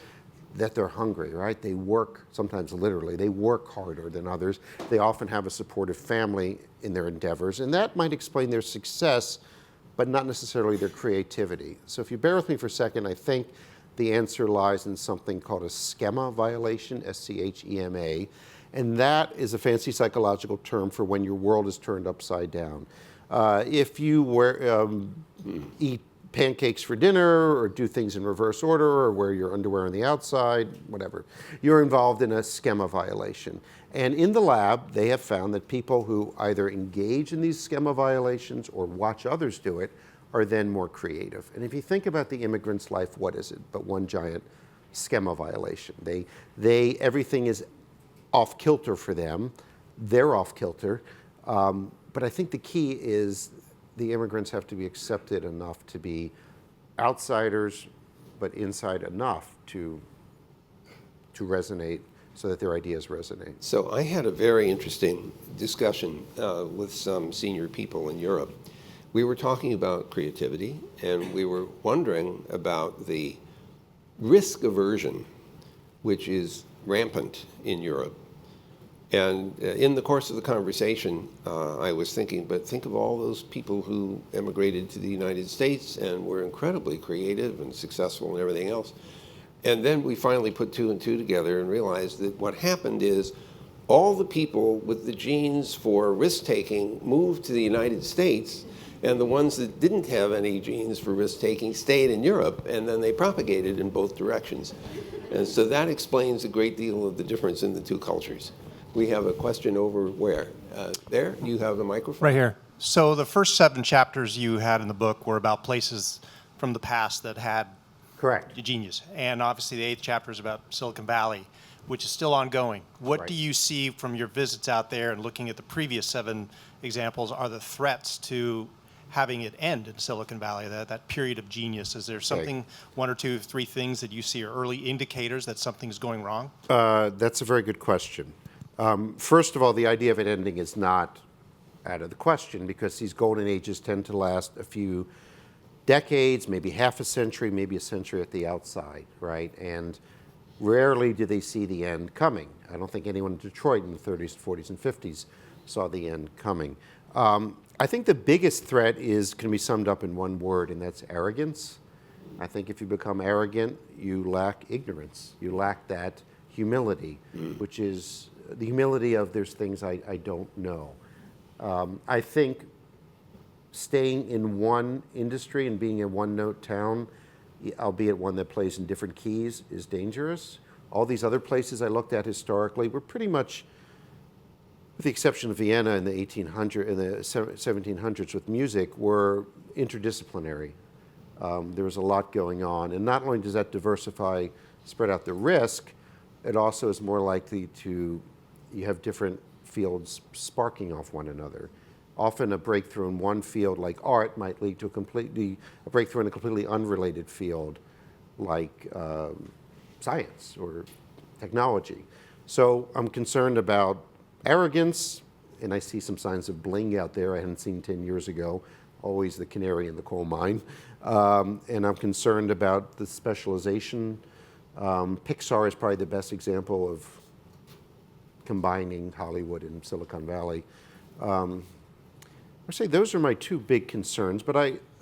that they're hungry, right? They work, sometimes literally, they work harder than others. They often have a supportive family in their endeavors, and that might explain their success, but not necessarily their creativity. So if you bear with me for a second, I think the answer lies in something called a schema violation, S-C-H-E-M-A, and that is a fancy psychological term for when your world is turned upside down. If you eat pancakes for dinner, or do things in reverse order, or wear your underwear on the outside, whatever, you're involved in a schema violation. And in the lab, they have found that people who either engage in these schema violations or watch others do it are then more creative. And if you think about the immigrant's life, what is it but one giant schema violation? Everything is off kilter for them. They're off kilter. But I think the key is the immigrants have to be accepted enough to be outsiders, but inside enough to resonate so that their ideas resonate. So I had a very interesting discussion with some senior people in Europe. We were talking about creativity, and we were wondering about the risk aversion, which is rampant in Europe. And in the course of the conversation, I was thinking, but think of all those people who emigrated to the United States and were incredibly creative and successful and everything else. And then we finally put two and two together and realized that what happened is all the people with the genes for risk-taking moved to the United States, and the ones that didn't have any genes for risk-taking stayed in Europe, and then they propagated in both directions. And so that explains a great deal of the difference in the two cultures. We have a question over where? There, you have a microphone? Right here. So the first 7 chapters you had in the book were about places from the past that had Correct. genius. And obviously the 8th chapter is about Silicon Valley, which is still ongoing. What Right. do you see from your visits out there and looking at the previous 7 examples are the threats to having it end in Silicon Valley, that period of genius? Is there something, 1 or 2, 3 things that you see are early indicators that something's going wrong? That's a very good question. First of all, the idea of it ending is not out of the question, because these golden ages tend to last a few decades, maybe half a century, maybe a century at the outside, right? And rarely do they see the end coming. I don't think anyone in Detroit in the 30s, 40s, and 50s saw the end coming. I think the biggest threat can be summed up in one word, and that's arrogance. I think if you become arrogant, you lack ignorance. You lack that humility, which is the humility of there's things I don't know. I think staying in one industry and being a one-note town, albeit one that plays in different keys, is dangerous. All these other places I looked at historically were pretty much, with the exception of Vienna in the 1700s with music, were interdisciplinary. There was a lot going on. And not only does that spread out the risk, it also is more likely you have different fields sparking off one another. Often a breakthrough in one field like art might lead to a breakthrough in a completely unrelated field like science or technology. So I'm concerned about arrogance, and I see some signs of bling out there I hadn't seen 10 years ago, always the canary in the coal mine. And I'm concerned about the specialization. Pixar is probably the best example of combining Hollywood and Silicon Valley. I say those are my two big concerns, but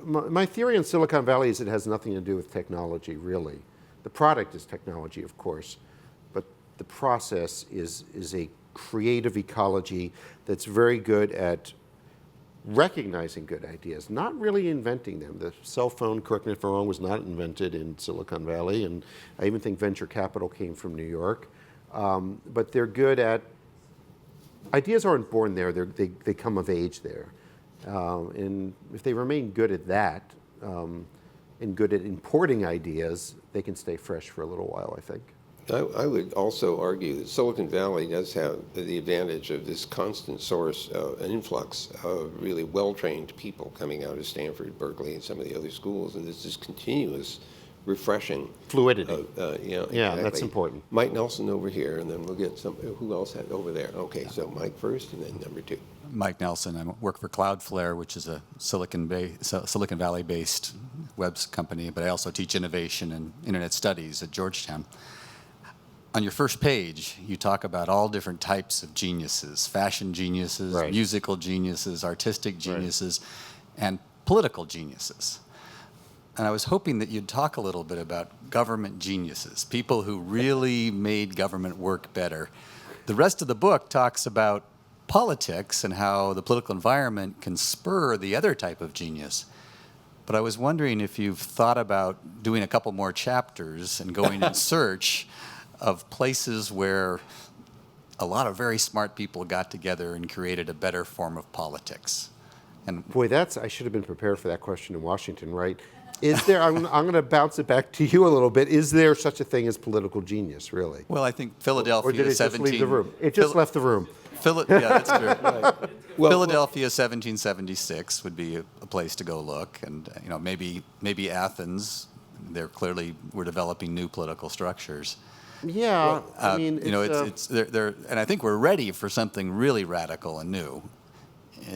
my theory on Silicon Valley is it has nothing to do with technology, really. The product is technology, of course, but the process is a creative ecology that's very good at recognizing good ideas, not really inventing them. The cell phone, correct me if I'm wrong, was not invented in Silicon Valley, and I even think venture capital came from New York. But they're good at, ideas aren't born there, they come of age there. And if they remain good at that, and good at importing ideas, they can stay fresh for a little while, I think. I would also argue that Silicon Valley does have the advantage of this constant source, an influx of really well-trained people coming out of Stanford, Berkeley, and some of the other schools, and there's this continuous refreshing. Fluidity. Yeah, Yeah, exactly. that's important. Mike Nelson over here, and then we'll get who else had over there? Okay, so Mike first, and then number two. Mike Nelson. I work for Cloudflare, which is a Silicon Valley-based web company, but I also teach innovation and internet studies at Georgetown. On your first page, you talk about all different types of geniuses: fashion geniuses, Right. musical geniuses, artistic geniuses, and political geniuses. And I was hoping that you'd talk a little bit about government geniuses, people who really made government work better. The rest of the book talks about politics and how the political environment can spur the other type of genius. But I was wondering if you've thought about doing a couple more chapters and going in search of places where a lot of very smart people got together and created a better form of politics. And Boy, I should have been prepared for that question in Washington, right? Is there, I'm going to bounce it back to you a little bit, is there such a thing as political genius, really? well, I think Philadelphia Or did it 17 just leave the room? It just left the room. Yeah, that's true. Philadelphia 1776 would be a place to go look, and maybe Athens. They're clearly we're developing new political structures. Yeah, I mean, and I think we're ready for something really radical and new.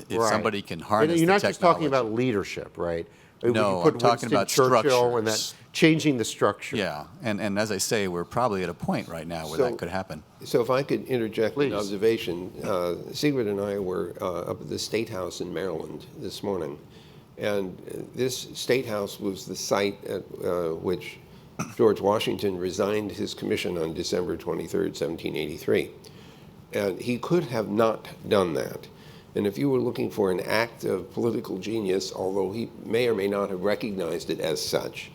If right. somebody can And harness you're the not just talking technology. about leadership, right? No, You put I'm talking Winston about Churchill and that structures. changing the structure. Yeah, and as I say, we're probably at a point right now where that could happen. So if I could interject Please. an observation, Sigrid and I were up at the State House in Maryland this morning, and this State House was the site at which George Washington resigned his commission on December 23rd, 1783. And he could have not done that. And if you were looking for an act of political genius, although he may or may not have recognized it as such,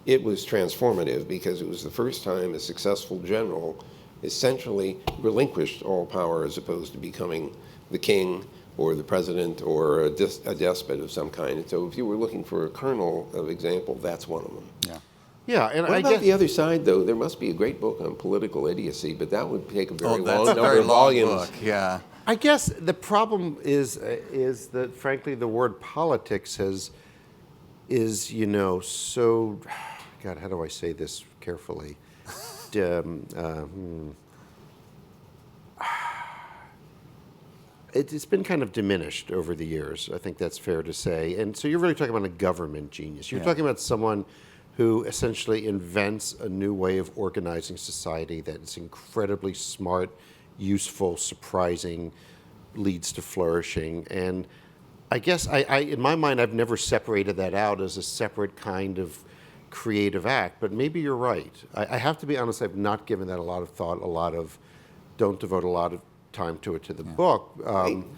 it was transformative because it was the first time a successful general essentially relinquished all power as opposed to becoming the king or the president or a despot of some kind. And so if you were looking for a kernel of example, that's one of them. Yeah. Yeah, and What I about guess the other side, though? There must be a great book on political idiocy, but that would take a very that's long a number very of long volumes. book. Yeah. I guess the problem is that frankly the word politics is so, God, how do I say this carefully? It's been kind of diminished over the years. I think that's fair to say. And so you're really talking about a government genius. You're talking about someone who essentially invents a new way of organizing society that is incredibly smart, useful, surprising, leads to flourishing. And I guess in my mind, I've never separated that out as a separate kind of creative act, but maybe you're right. I have to be honest, I've not given that a lot of thought, don't devote a lot of time to it to the book.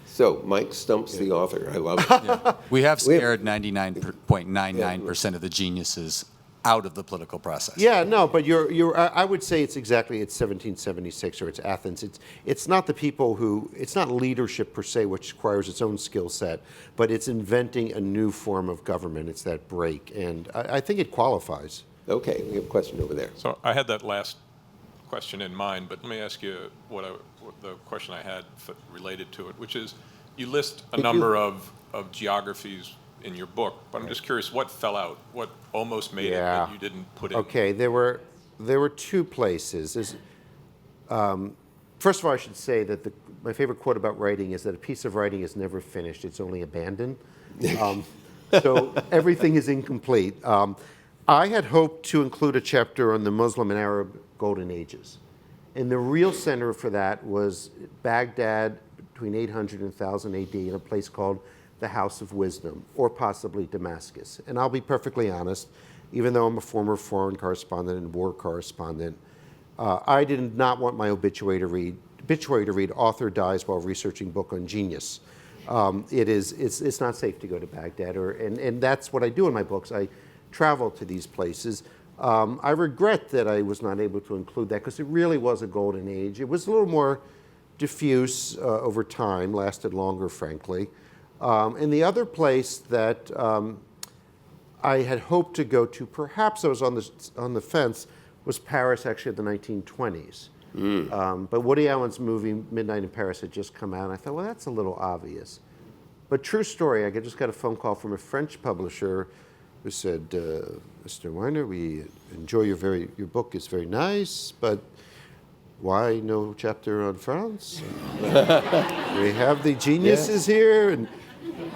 So Mike stumps the author. I love it. We have scared 99.99% of the geniuses out of the political process. Yeah, no, but I would say it's 1776 or it's Athens. It's not the people it's not leadership per se, which requires its own skill set, but it's inventing a new form of government. It's that break, and I think it qualifies. Okay, we have a question over there. So I had that last question in mind, but let me ask you what the question I had related to it, which is you list a number of geographies in your book, but I'm just curious what fell out, what almost made it that you didn't put in. Okay, there were two places. First of all, I should say that my favorite quote about writing is that a piece of writing is never finished; it's only abandoned. So everything is incomplete. I had hoped to include a chapter on the Muslim and Arab Golden Ages, And the real center for that was Baghdad between 800 and 1000 AD in a place called the House of Wisdom, or possibly Damascus. And I'll be perfectly honest, even though I'm a former foreign correspondent and war correspondent, I did not want my obituary to read author dies while researching book on genius. It's not safe to go to Baghdad, and that's what I do in my books. I travel to these places. I regret that I was not able to include that because it really was a golden age. It was a little more diffuse over time, lasted longer, frankly. And the other place that I had hoped to go to, perhaps I was on the fence, was Paris, actually, in the 1920s. But Woody Allen's movie Midnight in Paris had just come out, and I thought, well, that's a little obvious. But true story, I just got a phone call from a French publisher who said, Mr. Weiner, we enjoy your book is very nice, but why no chapter on France? We have the geniuses here,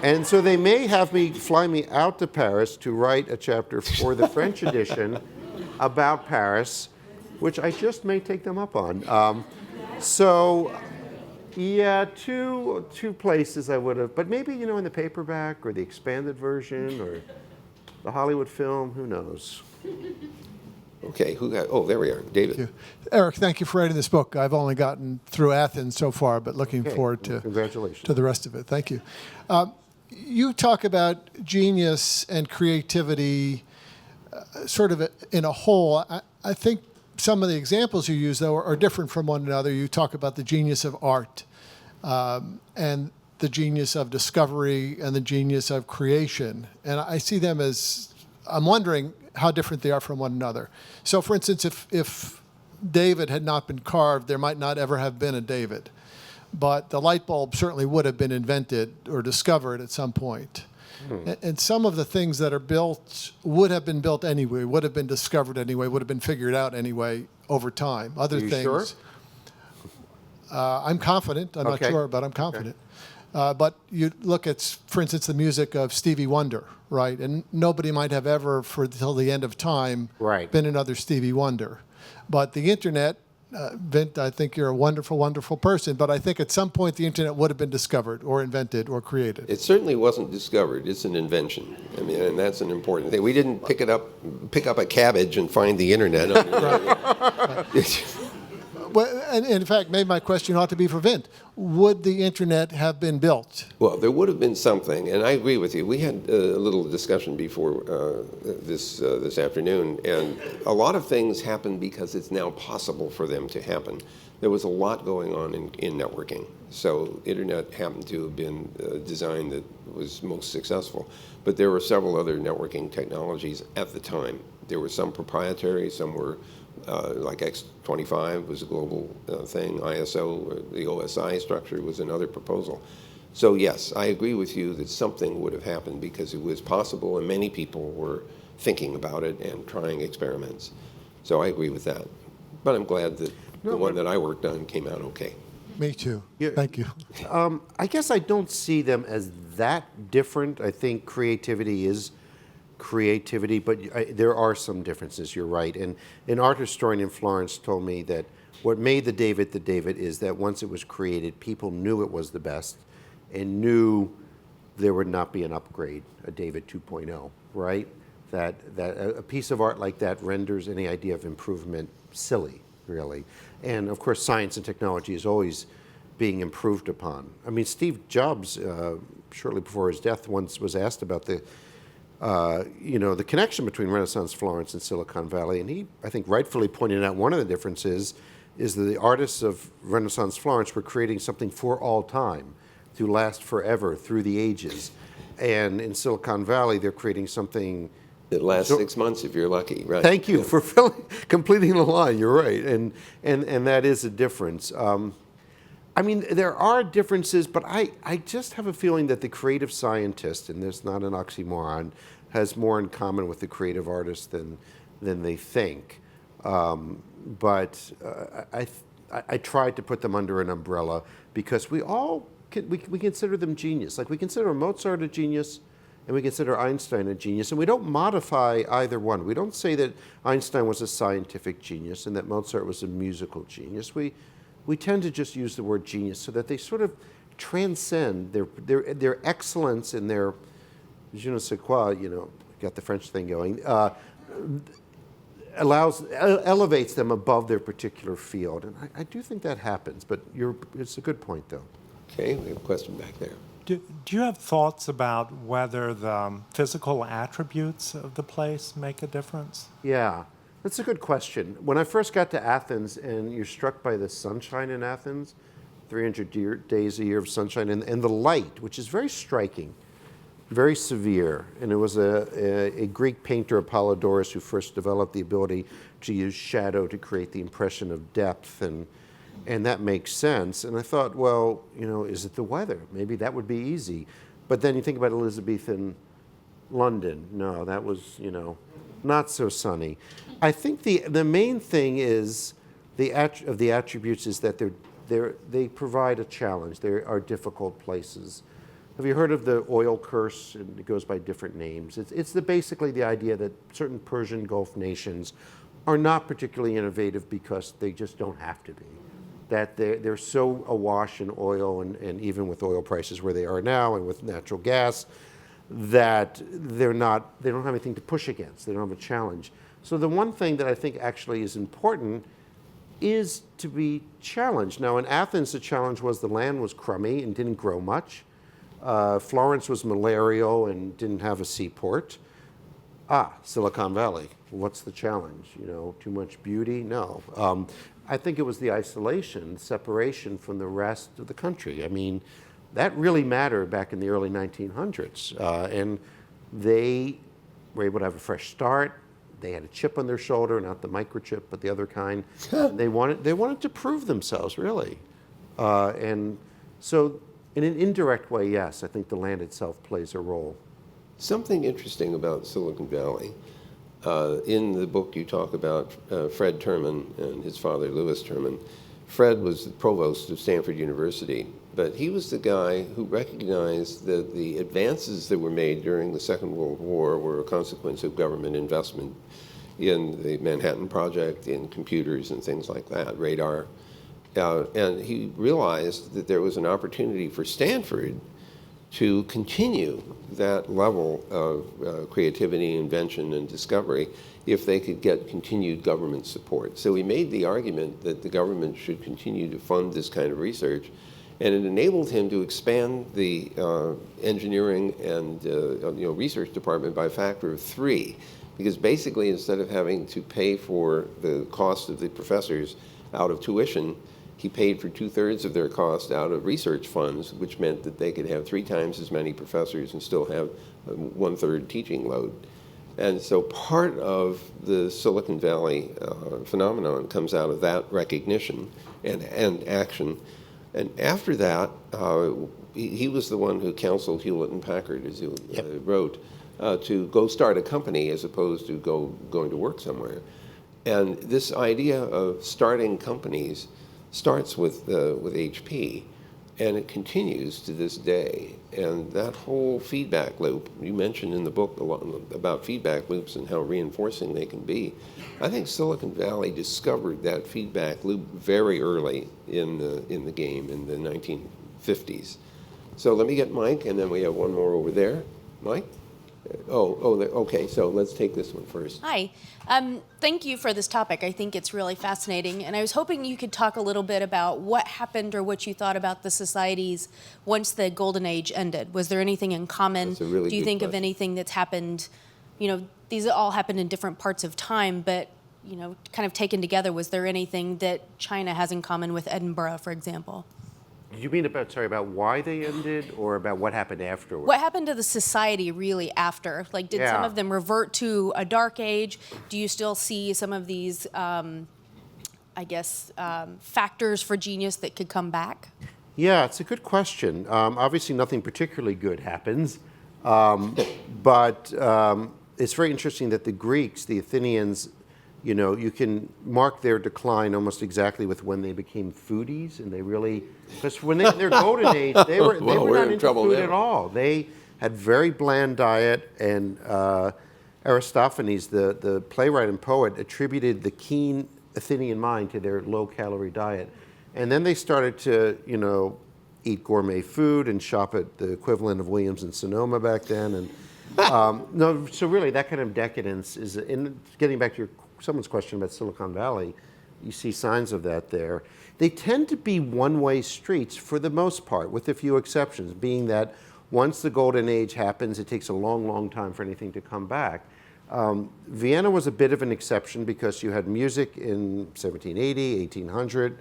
and so they may fly me out to Paris to write a chapter for the French edition about Paris, which I just may take them up on. Yeah, two places I would have, but maybe, in the paperback or the expanded version or the Hollywood film, who knows? Okay, there we are, David. Thank you. Eric, thank you for writing this book. I've only gotten through Athens so far, but looking forward to congratulations to the rest of it. Thank you. You talk about genius and creativity sort of in a whole. I think some of the examples you use, though, are different from one another. You talk about the genius of art and the genius of discovery and the genius of creation. And I see them as, I'm wondering how different they are from one another. So, for instance, if David had not been carved, there might not ever have been a David. But the light bulb certainly would have been invented or discovered at some point. And some of the things that are built would have been built anyway, would have been discovered anyway, would have been figured out anyway over time. Other things. Sure? I'm confident. I'm not sure, but I'm confident. But you look at, for instance, the music of Stevie Wonder, right? And nobody might have ever, till the end of time, been another Stevie Wonder. But the internet, Vint, I think you're a wonderful, wonderful person, but I think at some point the internet would have been discovered or invented or created. It certainly wasn't discovered. It's an invention. I mean, and that's an important thing. We didn't pick up a cabbage and find the internet. Well, and in fact, maybe my question ought to be for Vint. Would the internet have been built? Well, there would have been something, and I agree with you. We had a little discussion before this afternoon, and a lot of things happened because it's now possible for them to happen. There was a lot going on in networking, so internet happened to have been designed that was most successful. But there were several other networking technologies at the time. There were some proprietary, some were like X25 was a global thing. ISO, the OSI structure was another proposal. So yes, I agree with you that something would have happened because it was possible and many people were thinking about it and trying experiments. So I agree with that. But I'm glad that the one that I worked on came out okay. Me too. Thank you. I guess I don't see them as that different. I think creativity is creativity, but there are some differences, you're right. And an art historian in Florence told me that what made the David is that once it was created, people knew it was the best and knew there would not be an upgrade, a David 2.0, right? That a piece of art like that renders any idea of improvement silly, really. And of course, science and technology is always being improved upon. I mean, Steve Jobs, shortly before his death, once was asked about the connection between Renaissance Florence and Silicon Valley, and he, I think, rightfully pointed out one of the differences is that the artists of Renaissance Florence were creating something for all time, to last forever through the ages. And in Silicon Valley, they're creating something It lasts 6 months if you're lucky, right? Thank you for completing the line. You're right, and that is a difference. I mean, there are differences, but I just have a feeling that the creative scientist, and there's not an oxymoron, has more in common with the creative artist than they think. But I tried to put them under an umbrella because we all we consider them genius. Like we consider Mozart a genius, and we consider Einstein a genius, and we don't modify either one. We don't say that Einstein was a scientific genius and that Mozart was a musical genius. We tend to just use the word genius so that they sort of transcend their excellence and their je ne sais quoi, got the French thing going, elevates them above their particular field. And I do think that happens, but it's a good point, though. Okay, we have a question back there. Do you have thoughts about whether the physical attributes of the place make a difference? Yeah, that's a good question. When I first got to Athens, and you're struck by the sunshine in Athens, 300 days a year of sunshine, and the light, which is very striking, very severe. And it was a Greek painter, Apollodorus, who first developed the ability to use shadow to create the impression of depth, and that makes sense. And I thought, well, is it the weather? Maybe that would be easy. But then you think about Elizabethan London. No, that was, not so sunny. I think the main thing is the attributes is that they provide a challenge. They are difficult places. Have you heard of the oil curse? It goes by different names. It's basically the idea that certain Persian Gulf nations are not particularly innovative because they just don't have to be. That they're so awash in oil, and even with oil prices where they are now and with natural gas, that they don't have anything to push against. They don't have a challenge. So the one thing that I think actually is important is to be challenged. Now in Athens, the challenge was the land was crummy and didn't grow much. Florence was malarial and didn't have a seaport. Silicon Valley, what's the challenge? Too much beauty? No. I think it was the isolation, separation from the rest of the country. I mean, that really mattered back in the early 1900s. And they were able to have a fresh start. They had a chip on their shoulder, not the microchip, but the other kind. They wanted to prove themselves, really. And so in an indirect way, yes, I think the land itself plays a role. Something interesting about Silicon Valley. In the book, you talk about Fred Terman and his father, Louis Terman. Fred was the provost of Stanford University, but he was the guy who recognized that the advances that were made during the Second World War were a consequence of government investment in the Manhattan Project, in computers and things like that, radar. And he realized that there was an opportunity for Stanford to continue that level of creativity, invention, and discovery if they could get continued government support. So he made the argument that the government should continue to fund this kind of research, and it enabled him to expand the engineering and research department by a factor of 3, because basically instead of having to pay for the cost of the professors out of tuition, he paid for 2/3 of their cost out of research funds, which meant that they could have 3 times as many professors and still have a 1/3 teaching load. And so part of the Silicon Valley phenomenon comes out of that recognition and action. And after that, he was the one who counseled Hewlett and Packard, as you wrote, to go start a company as opposed to going to work somewhere. And this idea of starting companies starts with HP, and it continues to this day. And that whole feedback loop, you mentioned in the book a lot about feedback loops and how reinforcing they can be. I think Silicon Valley discovered that feedback loop very early in the game in the 1950s. So let me get Mike, and then we have one more over there. Mike? Okay, so let's take this one first. Hi. Thank you for this topic. I think it's really fascinating. And I was hoping you could talk a little bit about what happened or what you thought about the societies once the Golden Age ended. Was there anything in common? That's a really Do you good think of question. anything that's happened? These all happened in different parts of time, but, kind of taken together, was there anything that China has in common with Edinburgh, for example? You mean about why they ended, or about what happened afterwards? What happened to the society really after? Like, did some of them revert to a dark age? Do you still see some of these, factors for genius that could come back? Yeah, it's a good question. Obviously, nothing particularly good happens, but it's very interesting that the Greeks, the Athenians, you can mark their decline almost exactly with when they became foodies, and they really, because when in their golden age, they were not into trouble food now. at all. They had very bland diet, and Aristophanes, the playwright and poet, attributed the keen Athenian mind to their low-calorie diet. And then they started to, eat gourmet food and shop at the equivalent of Williams and Sonoma back then. And no, so really that kind of decadence is, in getting back to someone's question about Silicon Valley, you see signs of that there. They tend to be one-way streets for the most part, with a few exceptions, being that once the golden age happens, it takes a long, long time for anything to come back. Vienna was a bit of an exception because you had music in 1780, 1800,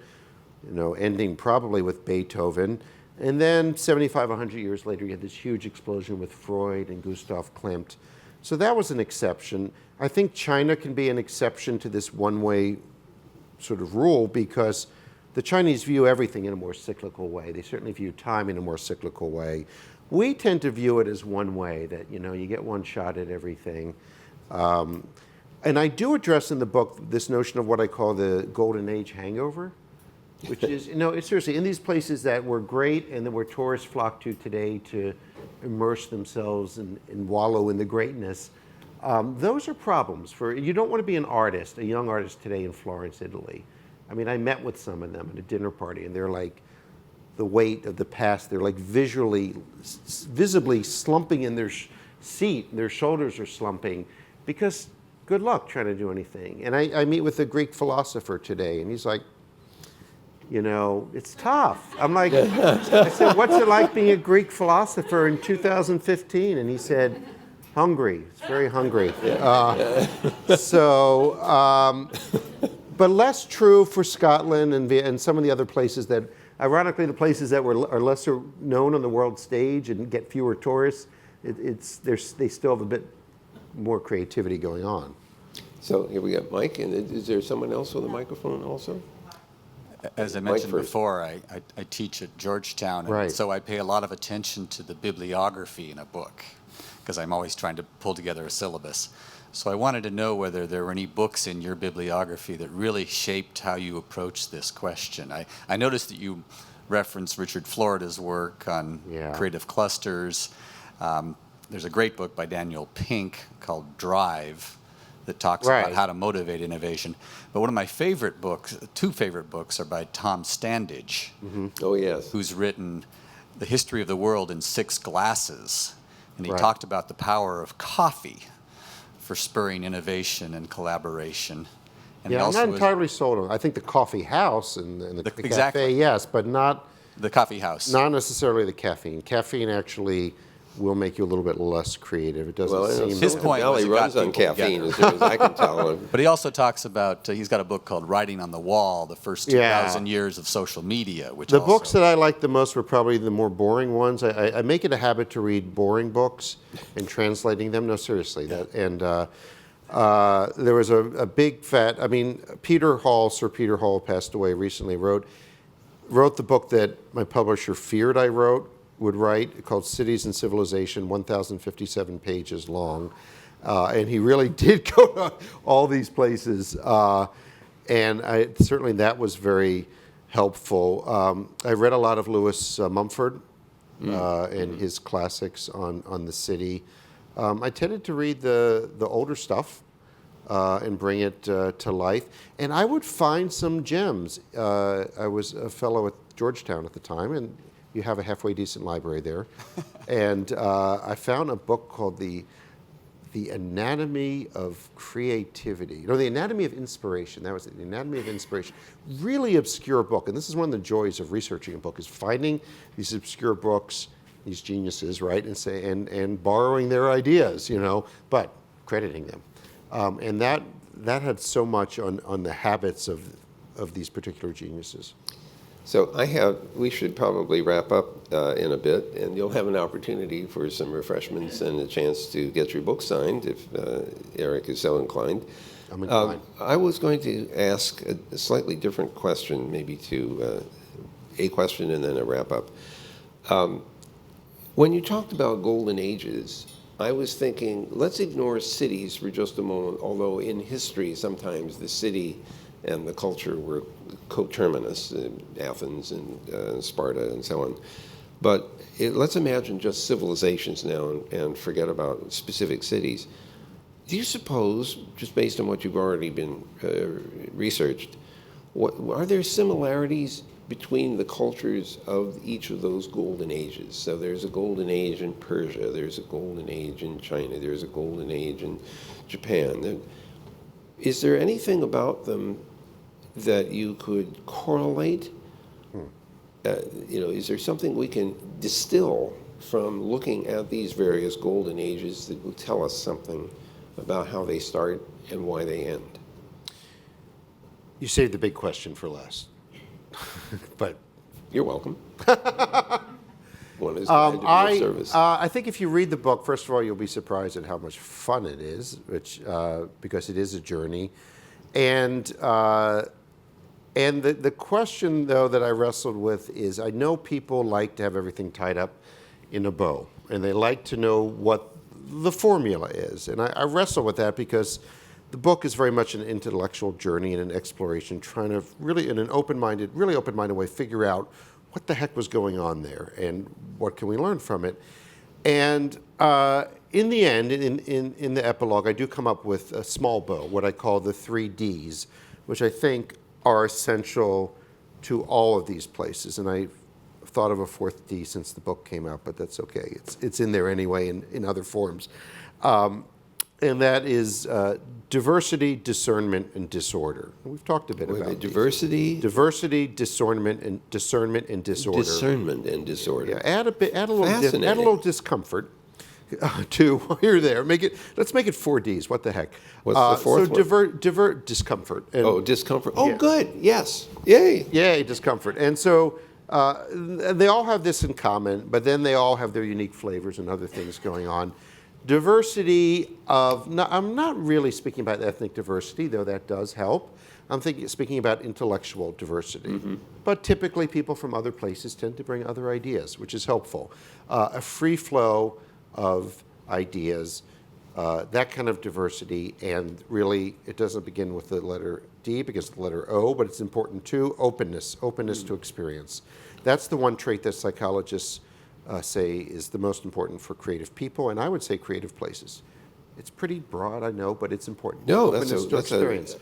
ending probably with Beethoven. And then 75, 100 years later, you had this huge explosion with Freud and Gustav Klimt. So that was an exception. I think China can be an exception to this one-way sort of rule because the Chinese view everything in a more cyclical way. They certainly view time in a more cyclical way. We tend to view it as one way, that, you get one shot at everything. And I do address in the book this notion of what I call the golden age hangover, which is, it's seriously, in these places that were great and that where tourists flock to today to immerse themselves and wallow in the greatness, those are problems. You don't want to be a young artist today in Florence, Italy. I mean, I met with some of them at a dinner party, and they're like the weight of the past. They're like visibly slumping in their seat. Their shoulders are slumping because good luck trying to do anything. And I meet with a Greek philosopher today, and he's like, it's tough. I'm like, I said, what's it like being a Greek philosopher in 2015? And he said, hungry. It's very hungry. But less true for Scotland and some of the other places that, ironically, the places that are lesser known on the world stage and get fewer tourists, they still have a bit more creativity going on. So here we got Mike, and is there someone else with a microphone also? As I mentioned before, I teach at Georgetown, and right. So I pay a lot of attention to the bibliography in a book, because I'm always trying to pull together a syllabus. So I wanted to know whether there were any books in your bibliography that really shaped how you approach this question. I noticed that you referenced Richard Florida's work on creative clusters. There's a great book by Daniel Pink called Drive that talks about how to motivate innovation. But one of my favorite books, two favorite books, are by Tom Standage. Mm-hmm. Oh, yes. Who's written The History of the World in 6 Glasses. And he talked about the power of coffee for spurring innovation and collaboration. And I'm not entirely sold on it. I think the coffee house and the cafe, yes, but not the coffee house. Not necessarily the caffeine. Caffeine actually will make you a little bit less creative. It doesn't seem. His point was he runs on caffeine, as far as I can tell. But he also talks about, he's got a book called Writing on the Wall, the first 2,000 years of social media. Which the books that I liked the most were probably the more boring ones. I make it a habit to read boring books and translating them. No, seriously. There was a big fat, Sir Peter Hall passed away recently, wrote the book that my publisher feared I would write, called Cities and Civilization, 1,057 pages long. And he really did go to all these places. And certainly that was very helpful. I read a lot of Lewis Mumford and his classics on the city. I tended to read the older stuff and bring it to life. And I would find some gems. I was a fellow at Georgetown at the time, and you have a halfway decent library there. And I found a book called The Anatomy of Creativity. The Anatomy of Inspiration. That was it, The Anatomy of Inspiration. Really obscure book. And this is one of the joys of researching a book, is finding these obscure books, these geniuses, right, and borrowing their ideas, but crediting them. And that had so much on the habits of these particular geniuses. So we should probably wrap up in a bit, and you'll have an opportunity for some refreshments and a chance to get your book signed if Eric is so inclined. I'm inclined. I was going to ask a slightly different question, maybe a question and then a wrap up. When you talked about golden ages, I was thinking, let's ignore cities for just a moment, although in history sometimes the city and the culture were coterminous, Athens and Sparta and so on. But let's imagine just civilizations now and forget about specific cities. Do you suppose, just based on what you've already been researched, are there similarities between the cultures of each of those golden ages? So there's a golden age in Persia, there's a golden age in China, there's a golden age in Japan. Is there anything about them that you could correlate? Is there something we can distill from looking at these various golden ages that will tell us something about how they start and why they end? You saved the big question for last. But you're welcome. One is glad to be of service. I think if you read the book, first of all, you'll be surprised at how much fun it is, because it is a journey. And the question, though, that I wrestled with is, I know people like to have everything tied up in a bow, and they like to know what the formula is. And I wrestle with that because the book is very much an intellectual journey and an exploration, trying to really, in an open-minded way, figure out what the heck was going on there and what can we learn from it. And in the end, in the epilogue, I do come up with a small bow, what I call the 3 Ds, which I think are essential to all of these places. And I've thought of a 4th D since the book came out, but that's okay. It's in there anyway in other forms. And that is diversity, discernment, and disorder. And we've talked a bit about these. Diversity, discernment, and disorder. Discernment and disorder. Yeah, add a little discomfort to while you're there. Let's make it 4 Ds. What the heck? What's the 4th one? Discomfort. Discomfort. Oh, yeah. Good. Yes. Yay. Yay, discomfort. And so they all have this in common, but then they all have their unique flavors and other things going on. Diversity I'm not really speaking about ethnic diversity, though that does help. I'm speaking about intellectual diversity. Mm-hmm. But typically people from other places tend to bring other ideas, which is helpful. A free flow of ideas, that kind of diversity, and really it doesn't begin with the letter D, it begins with the letter O, but it's important too, openness to experience. That's the one trait that psychologists say is the most important for creative people, and I would say creative places. It's pretty broad, I know, but it's important. No, openness to experience.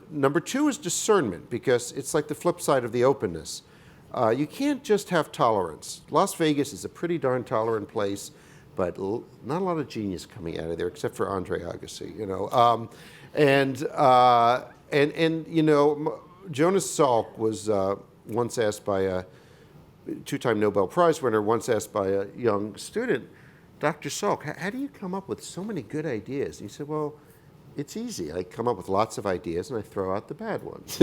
Number 2 is discernment, because it's like the flip side of the openness. You can't just have tolerance. Las Vegas is a pretty darn tolerant place, but not a lot of genius coming out of there, except for Andre Agassi, Jonas Salk was once asked by a 2-time Nobel Prize winner, once asked by a young student, Dr. Salk, how do you come up with so many good ideas? And he said, well, it's easy. I come up with lots of ideas and I throw out the bad ones.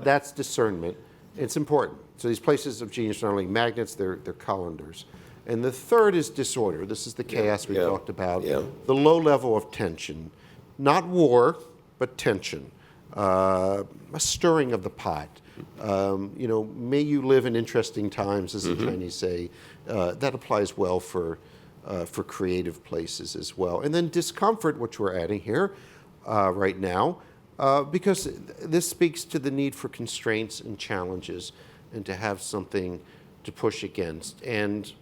That's discernment. It's important. So these places of genius are not only magnets, they're colanders. And the 3rd is disorder. This is the chaos we talked about. Yeah. The low level of tension. Not war, but tension. A stirring of the pot. May you live in interesting times, as the Chinese say. That applies well for creative places as well. And then discomfort, which we're adding here right now, because this speaks to the need for constraints and challenges, and to have something to push against. And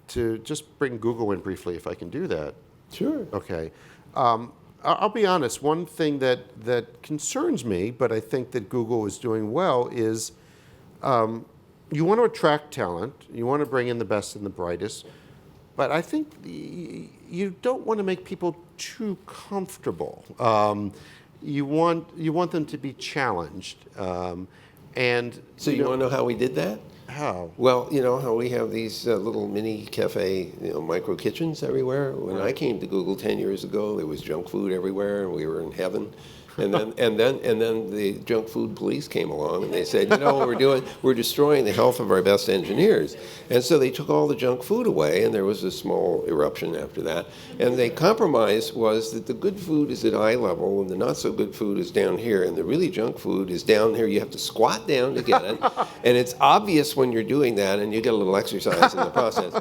to just bring Google in briefly, if I can do that. Sure. Okay. I'll be honest, one thing that concerns me, but I think that Google is doing well, is you want to attract talent, you want to bring in the best and the brightest, but I think you don't want to make people too comfortable. You want them to be challenged. And so you want to know how we did that? How? Well, you know how we have these little mini cafe, micro kitchens everywhere. When I came to Google 10 years ago, there was junk food everywhere, and we were in heaven. And then the junk food police came along, and they said, what we're doing? We're destroying the health of our best engineers. And so they took all the junk food away, and there was a small eruption after that. And the compromise was that the good food is at eye level, and the not so good food is down here, and the really junk food is down here. You have to squat down to get it, and it's obvious when you're doing that, and you get a little exercise in the process.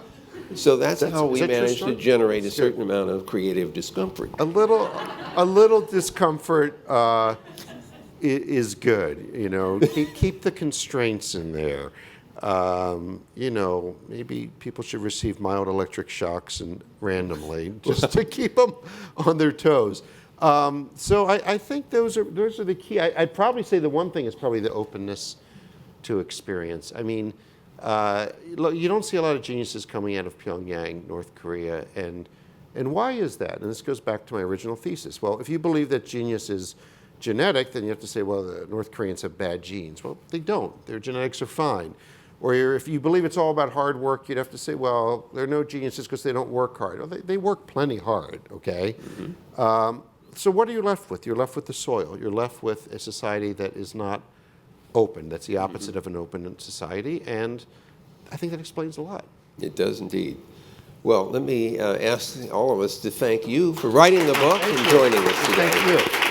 So that's how we managed to generate a certain amount of creative discomfort. A little discomfort is good. Keep the constraints in there. You know, maybe people should receive mild electric shocks and randomly just to keep them on their toes. So I think those are the key. I'd probably say the one thing is probably the openness to experience. I mean, look, you don't see a lot of geniuses coming out of Pyongyang, North Korea, and why is that? And this goes back to my original thesis. Well, if you believe that genius is genetic, then you have to say, well, the North Koreans have bad genes. Well, they don't. Their genetics are fine. Or if you believe it's all about hard work, you'd have to say, well, there are no geniuses because they don't work hard. Well, they work plenty hard, okay? Mm-hmm. So what are you left with? You're left with the soil. You're left with a society that is not open. That's the opposite of an open society, and I think that explains a lot. It does indeed. Well, let me ask all of us to thank you for writing the book and joining us today. Thank you.